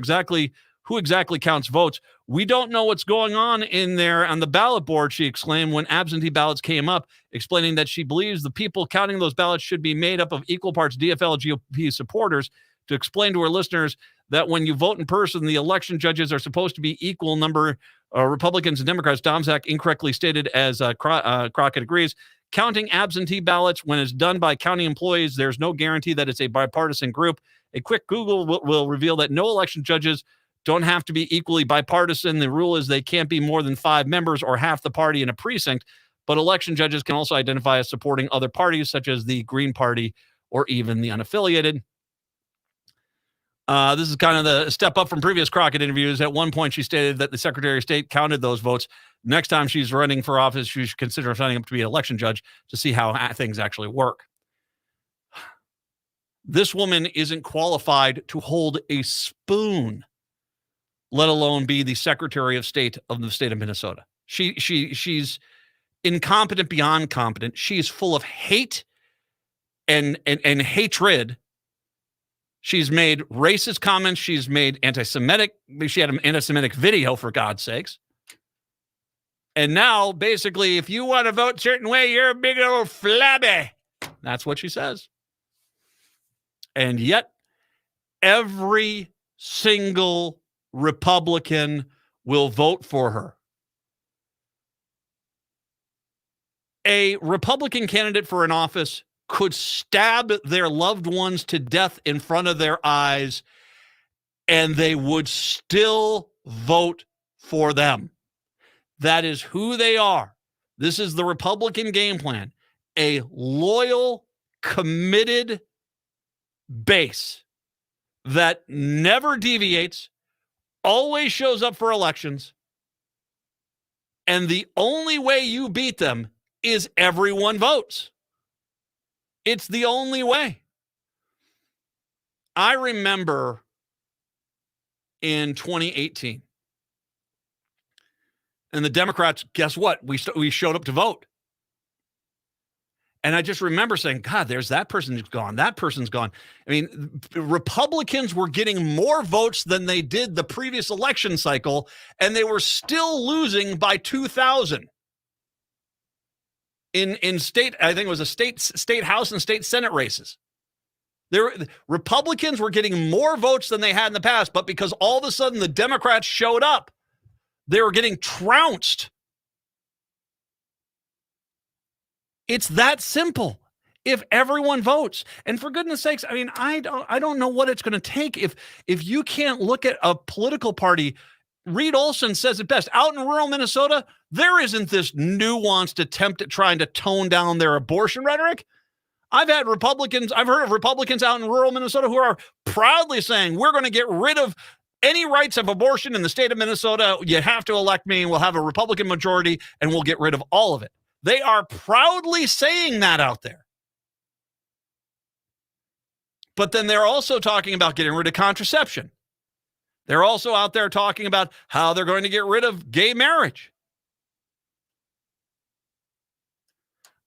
who exactly counts votes. We don't know what's going on in there on the ballot board, she exclaimed when absentee ballots came up, explaining that she believes the people counting those ballots should be made up of equal parts DFL GOP supporters. To explain to her listeners that when you vote in person, the election judges are supposed to be equal number Republicans and Democrats. Tomczak incorrectly stated, as Crockett agrees. Counting absentee ballots, when it's done by county employees, there's no guarantee that it's a bipartisan group. A quick Google will reveal that no election judges don't have to be equally bipartisan. The rule is they can't be more than 5 members or half the party in a precinct, but election judges can also identify as supporting other parties, such as the Green Party or even the unaffiliated. This is kind of the step up from previous Crockett interviews. At one point, she stated that the Secretary of State counted those votes. Next time she's running for office, she should consider signing up to be an election judge to see how things actually work. This woman isn't qualified to hold a spoon, let alone be the Secretary of State of the state of Minnesota. She's incompetent beyond competent. She's full of hate and hatred. She's made racist comments. She's made anti-Semitic. She had an anti-Semitic video, for God's sakes. And now, basically, if you want to vote a certain way, you're a big old flabby. That's what she says. And yet, every single Republican will vote for her. A Republican candidate for an office could stab their loved ones to death in front of their eyes, and they would still vote for them. That is who they are. This is the Republican game plan. A loyal, committed base that never deviates, always shows up for elections, and the only way you beat them is everyone votes. It's the only way. I remember in 2018, and the Democrats, guess what? We showed up to vote. And I just remember saying, God, there's that person's gone. That person's gone. I mean, Republicans were getting more votes than they did the previous election cycle, and they were still losing by 2,000. In state, I think it was a state House and state Senate races. Republicans were getting more votes than they had in the past, but because all of a sudden the Democrats showed up, they were getting trounced. It's that simple. If everyone votes, and for goodness sakes, I mean, I don't know what it's going to take if you can't look at a political party. Reed Olson says it best. Out in rural Minnesota, there isn't this nuanced attempt at trying to tone down their abortion rhetoric. I've heard of Republicans out in rural Minnesota who are proudly saying, we're going to get rid of any rights of abortion in the state of Minnesota. You have to elect me, and we'll have a Republican majority, and we'll get rid of all of it. They are proudly saying that out there. But then they're also talking about getting rid of contraception. They're also out there talking about how they're going to get rid of gay marriage.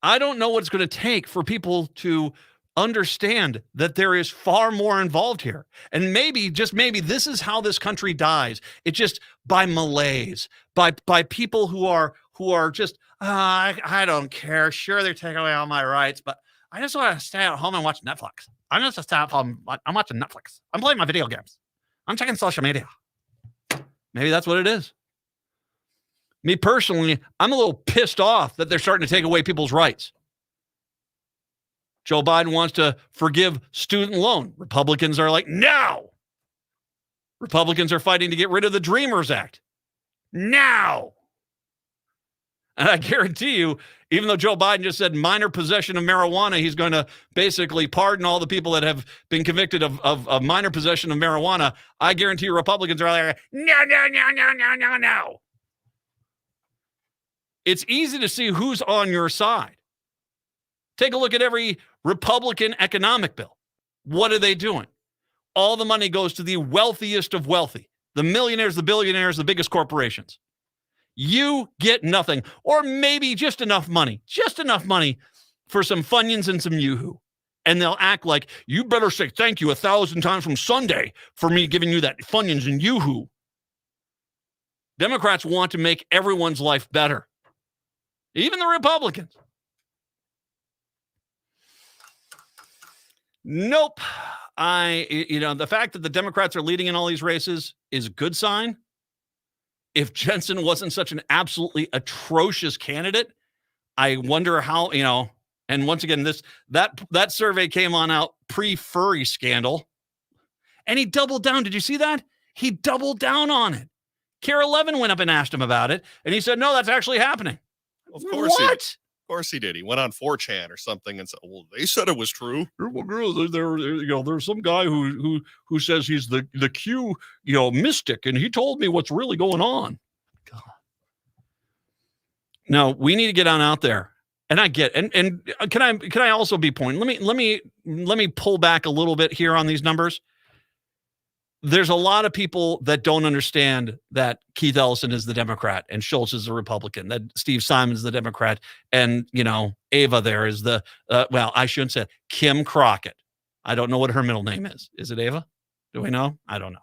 I don't know what it's going to take for people to understand that there is far more involved here. And maybe, just maybe, this is how this country dies. It's just by malaise, by people who are just, I don't care. Sure, they're taking away all my rights, but I just want to stay at home and watch Netflix. I'm just stay at home. I'm watching Netflix. I'm playing my video games. I'm checking social media. Maybe that's what it is. Me personally, I'm a little pissed off that they're starting to take away people's rights. Joe Biden wants to forgive student loan. Republicans are like, no. Republicans are fighting to get rid of the Dreamers Act. Now. And I guarantee you, even though Joe Biden just said minor possession of marijuana, he's going to basically pardon all the people that have been convicted of minor possession of marijuana. I guarantee you Republicans are like, no. It's easy to see who's on your side. Take a look at every Republican economic bill. What are they doing? All the money goes to the wealthiest of wealthy, the millionaires, the billionaires, the biggest corporations. You get nothing, or maybe just enough money for some Funyuns and some Yoo-hoo. And they'll act like, you better say thank you 1,000 times from Sunday for me giving you that Funyuns and Yoo-hoo. Democrats want to make everyone's life better. Even the Republicans. Nope. The fact that the Democrats are leading in all these races is a good sign. If Jensen wasn't such an absolutely atrocious candidate, I wonder how, and once again, that survey came on out pre-furry scandal, and he doubled down. Did you see that? He doubled down on it. Kara Levin went up and asked him about it, and he said, no, that's actually happening. Of course What? Of course he did. He went on 4chan or something and said, well, they said it was true. There's some guy who says he's the Q, mystic, and he told me what's really going on. God. No, we need to get on out there. And I get, and can I also be pointing? Let me pull back a little bit here on these numbers. There's a lot of people that don't understand that Keith Ellison is the Democrat and Schultz is the Republican, that Steve Simon's the Democrat, and, Ava there is the, I shouldn't say it, Kim Crockett. I don't know what her middle name is. Is it Ava? Do we know? I don't know.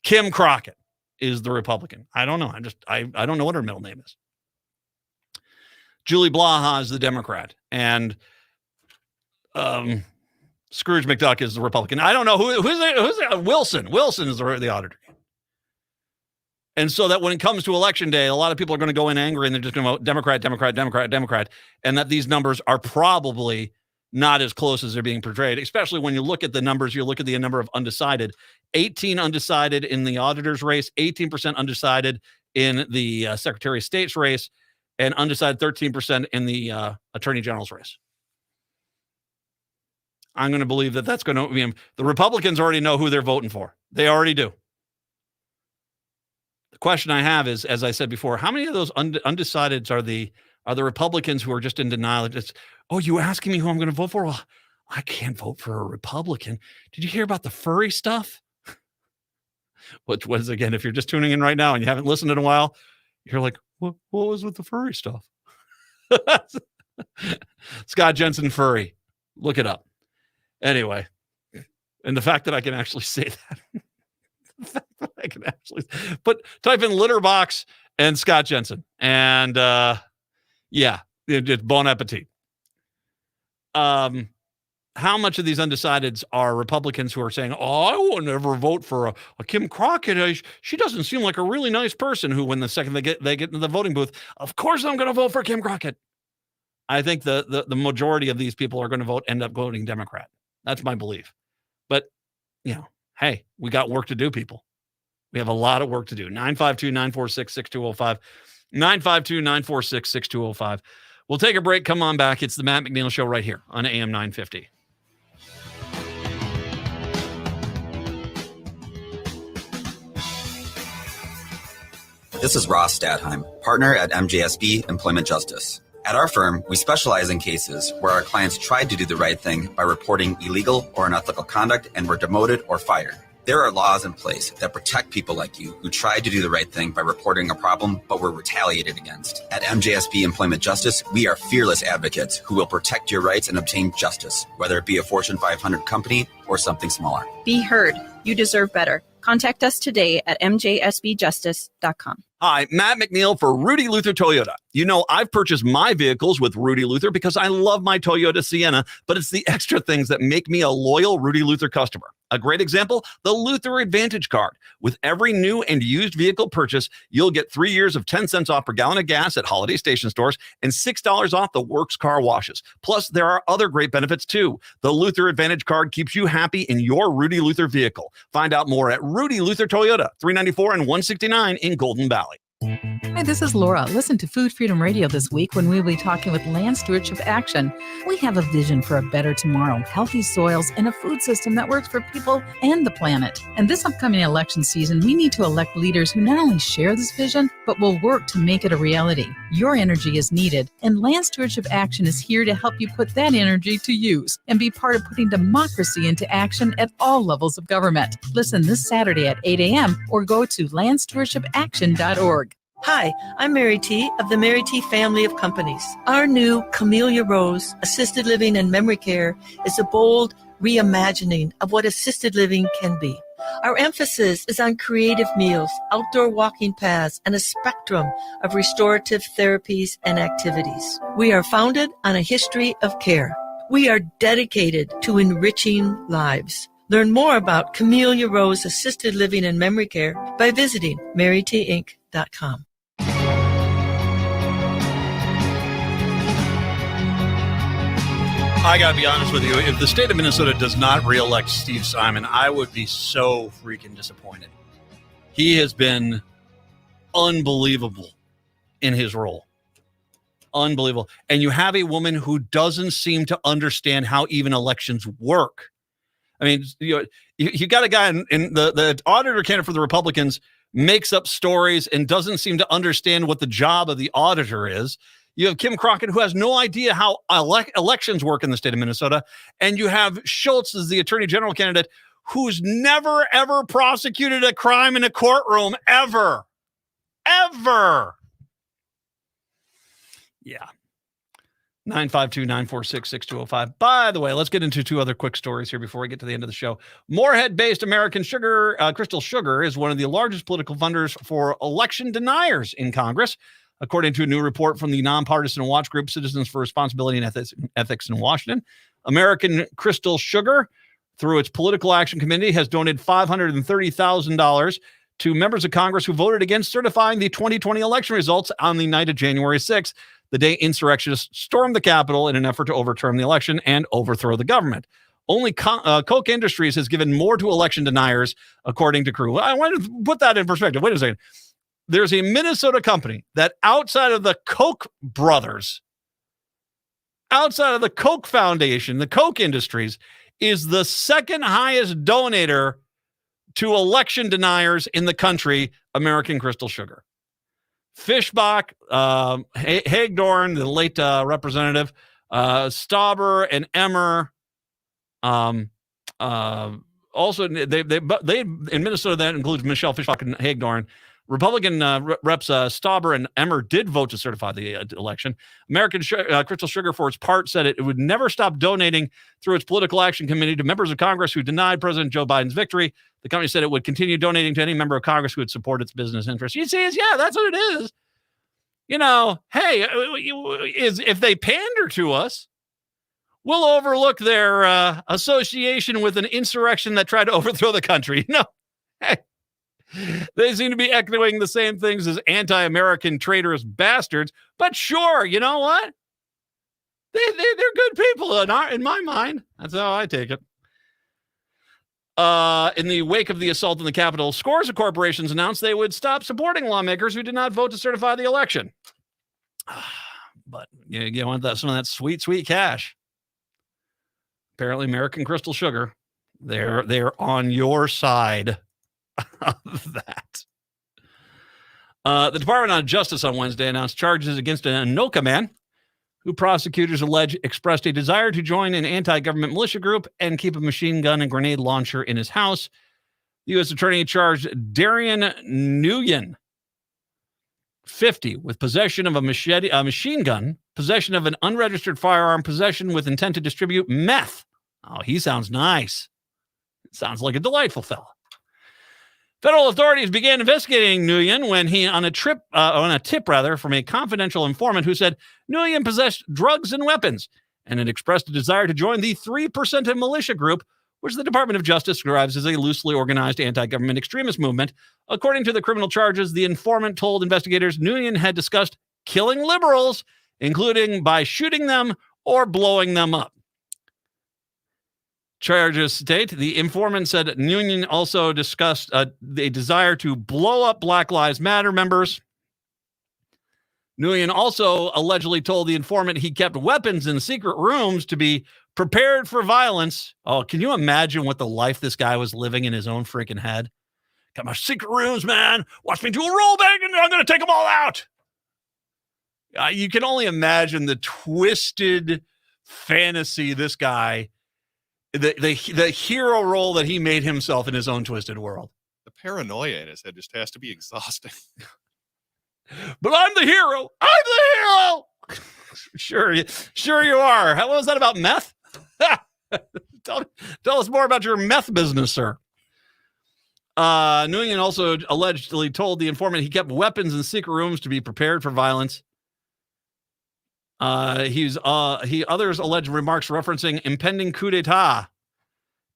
Kim Crockett is the Republican. I don't know. I don't know what her middle name is. Julie Blaha is the Democrat, and Scrooge McDuck is the Republican. I don't know who's it? Wilson. Wilson is the auditor. And so that when it comes to election day, a lot of people are going to go in angry and they're just going to vote Democrat, Democrat, Democrat, Democrat, and that these numbers are probably not as close as they're being portrayed, especially when you look at the numbers. You look at the number of undecided, 18 undecided in the auditor's race, 18% undecided in the Secretary of State's race, and undecided 13% in the Attorney General's race. I'm going to believe that that's going to be the Republicans already know who they're voting for. They already do. The question I have is, as I said before, how many of those undecideds are the Republicans who are just in denial? Just, oh, you asking me who I'm going to vote for? Well, I can't vote for a Republican. Did you hear about the furry stuff? Which was, again, if you're just tuning in right now and you haven't listened in a while, you're like, what was with the furry stuff? Scott Jensen furry. Look it up. Anyway, and the fact that I can actually say that, I can actually type in litter box and Scott Jensen, and yeah, it's bon appetit. How much of these undecideds are Republicans who are saying, "Oh, I won't ever vote for a Kim Crockett. She doesn't seem like a really nice person." Who, when the second they get into the voting booth, of course I'm going to vote for Kim Crockett. I think the majority of these people are going to end up voting Democrat. That's my belief. But, hey, we got work to do, people. We have a lot of work to do. 952-946-6205. 952-946-6205. We'll take a break. Come on back. It's the Matt McNeil Show right here on AM 950. This is Ross Stadheim, partner at MJSB Employment Justice. At our firm, we specialize in cases where our clients tried to do the right thing by reporting illegal or unethical conduct and were demoted or fired. There are laws in place that protect people like you who tried to do the right thing by reporting a problem but were retaliated against. At MJSB Employment Justice, we are fearless advocates who will protect your rights and obtain justice, whether it be a Fortune 500 company or something smaller. Be heard. You deserve better. Contact us today at mjsbjustice.com. Hi, Matt McNeil for Rudy Luther Toyota. You know, I've purchased my vehicles with Rudy Luther because I love my Toyota Sienna, but it's the extra things that make me a loyal Rudy Luther customer. A great example, the Luther Advantage Card. With every new and used vehicle purchase, you'll get 3 years of 10 cents off per gallon of gas at Holiday Station stores and $6 off the Works car washes. Plus, there are other great benefits too. The Luther Advantage Card keeps you happy in your Rudy Luther vehicle. Find out more at Rudy Luther Toyota, 394 and 169 in Golden Valley. Hi, this is Laura. Listen to Food Freedom Radio this week when we'll be talking with Land Stewardship Action. We have a vision for a better tomorrow, healthy soils, and a food system that works for people and the planet. And this upcoming election season, we need to elect leaders who not only share this vision, but will work to make it a reality. Your energy is needed, and Land Stewardship Action is here to help you put that energy to use and be part of putting democracy into action at all levels of government. Listen this Saturday at 8 a.m. or go to landstewardship.action.org. Hi, I'm Mary T. of the Mary T. family of companies. Our new Camellia Rose Assisted Living and Memory Care is a bold reimagining of what assisted living can be. Our emphasis is on creative meals, outdoor walking paths, and a spectrum of restorative therapies and activities. We are founded on a history of care. We are dedicated to enriching lives. Learn more about Camellia Rose Assisted Living and Memory Care by visiting marytinc.com. I got to be honest with you. If the state of Minnesota does not reelect Steve Simon, I would be so freaking disappointed. He has been unbelievable in his role. Unbelievable. And you have a woman who doesn't seem to understand how even elections work. I mean, you got a guy in the auditor candidate for the Republicans makes up stories and doesn't seem to understand what the job of the auditor is. You have Kim Crockett, who has no idea how elections work in the state of Minnesota. And you have Schultz as the attorney general candidate, who's never, ever prosecuted a crime in a courtroom, ever. Ever. Yeah. 952-946-6205. By the way, let's get into two other quick stories here before we get to the end of the show. Moorhead-based American Sugar, Crystal Sugar, is one of the largest political funders for election deniers in Congress, according to a new report from the nonpartisan watch group Citizens for Responsibility and Ethics in Washington. American Crystal Sugar, through its political action committee, has donated $530,000 to members of Congress who voted against certifying the 2020 election results on the night of January 6th. the day insurrectionists stormed the Capitol in an effort to overturn the election and overthrow the government. Only Koch Industries has given more to election deniers, according to Crew. I want to put that in perspective. Wait a second. There's a Minnesota company that outside of the Koch brothers, outside of the Koch Foundation, the Koch Industries, is the second highest donator to election deniers in the country, American Crystal Sugar. Fishbach, Hagedorn, the late representative, Stauber and Emmer. Also, they in Minnesota, that includes Michelle Fishbach and Hagedorn. Republican reps Stauber and Emmer did vote to certify the election. American Crystal Sugar, for its part, said it would never stop donating through its political action committee to members of Congress who denied President Joe Biden's victory. The company said it would continue donating to any member of Congress who would support its business interests. You see, yeah, that's what it is. You know, hey, if they pander to us, we'll overlook their association with an insurrection that tried to overthrow the country. No, hey. They seem to be echoing the same things as anti-American traitorous bastards. But sure, you know what? They're good people in my mind. That's how I take it. In the wake of the assault on the Capitol, scores of corporations announced they would stop supporting lawmakers who did not vote to certify the election. But you want some of that sweet, sweet cash. Apparently, American Crystal Sugar, they're on your side of that. The Department of Justice on Wednesday announced charges against an Anoka man who prosecutors allege expressed a desire to join an anti-government militia group and keep a machine gun and grenade launcher in his house. The U.S. attorney charged Darian Nguyen, 50, with possession of a machine gun, possession of an unregistered firearm, possession with intent to distribute meth. Oh, he sounds nice. Sounds like a delightful fellow. Federal authorities began investigating Nguyen when he, on a tip from a confidential informant who said Nguyen possessed drugs and weapons and had expressed a desire to join the 3% militia group, which the Department of Justice describes as a loosely organized anti-government extremist movement. According to the criminal charges, the informant told investigators Nguyen had discussed killing liberals, including by shooting them or blowing them up. Charges state the informant said Nguyen also discussed a desire to blow up Black Lives Matter members. Nguyen also allegedly told the informant he kept weapons in secret rooms to be prepared for violence. Oh, can you imagine what the life this guy was living in his own freaking head? Got my secret rooms, man. Watch me do a rollback and I'm going to take them all out. You can only imagine the twisted fantasy this guy, the hero role that he made himself in his own twisted world. The paranoia in his head just has to be exhausting. But I'm the hero. I'm the hero. Sure you are. What was that about meth? Tell us more about your meth business, sir. Nguyen also allegedly told the informant he kept weapons in secret rooms to be prepared for violence. Others alleged remarks referencing impending coup d'etat.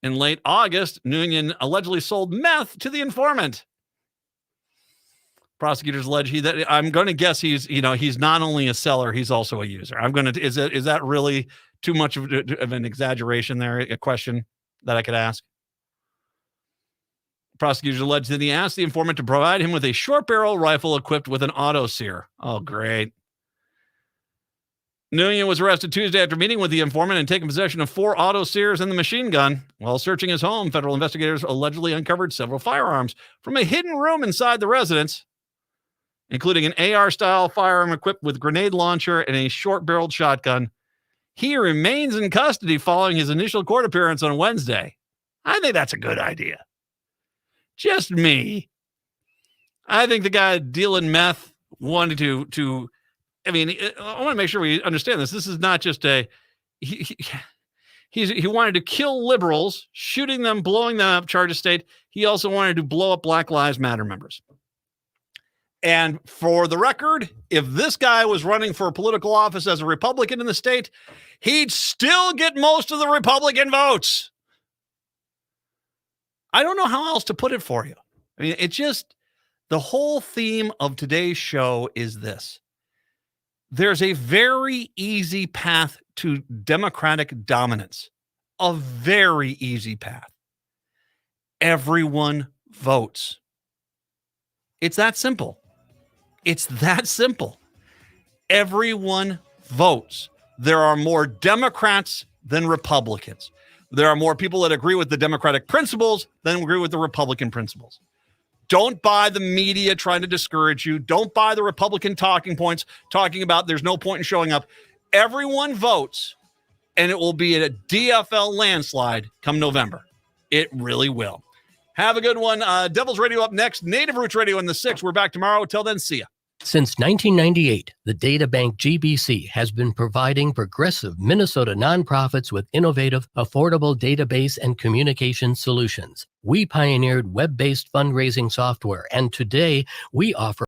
In late August, Nguyen allegedly sold meth to the informant. Prosecutors allege I'm going to guess he's not only a seller, he's also a user. Is that really too much of an exaggeration there? A question that I could ask. Prosecutors allege that he asked the informant to provide him with a short barrel rifle equipped with an auto sear. Oh, great. Nguyen was arrested Tuesday after meeting with the informant and taking possession of 4 auto sears and the machine gun. While searching his home, federal investigators allegedly uncovered several firearms from a hidden room inside the residence, including an AR-style firearm equipped with grenade launcher and a short-barreled shotgun. He remains in custody following his initial court appearance on Wednesday. I think that's a good idea. Just me. I think the guy dealing meth wanted to I want to make sure we understand this. This is not just he wanted to kill liberals, shooting them, blowing them up, charges state. He also wanted to blow up Black Lives Matter members. And for the record, if this guy was running for a political office as a Republican in the state, he'd still get most of the Republican votes. I don't know how else to put it for you. I mean, the whole theme of today's show is this. There's a very easy path to Democratic dominance. A very easy path. Everyone votes. It's that simple. It's that simple. Everyone votes. There are more Democrats than Republicans. There are more people that agree with the Democratic principles than agree with the Republican principles. Don't buy the media trying to discourage you. Don't buy the Republican talking points talking about there's no point in showing up. Everyone votes, and it will be a DFL landslide come November. It really will. Have a good one. Devil's Radio up next. Native Roots Radio in the 6. We're back tomorrow. Till then, see ya. Since 1998, the Data Bank GBC has been providing progressive Minnesota nonprofits with innovative, affordable database and communication solutions. We pioneered web-based fundraising software, and today we offer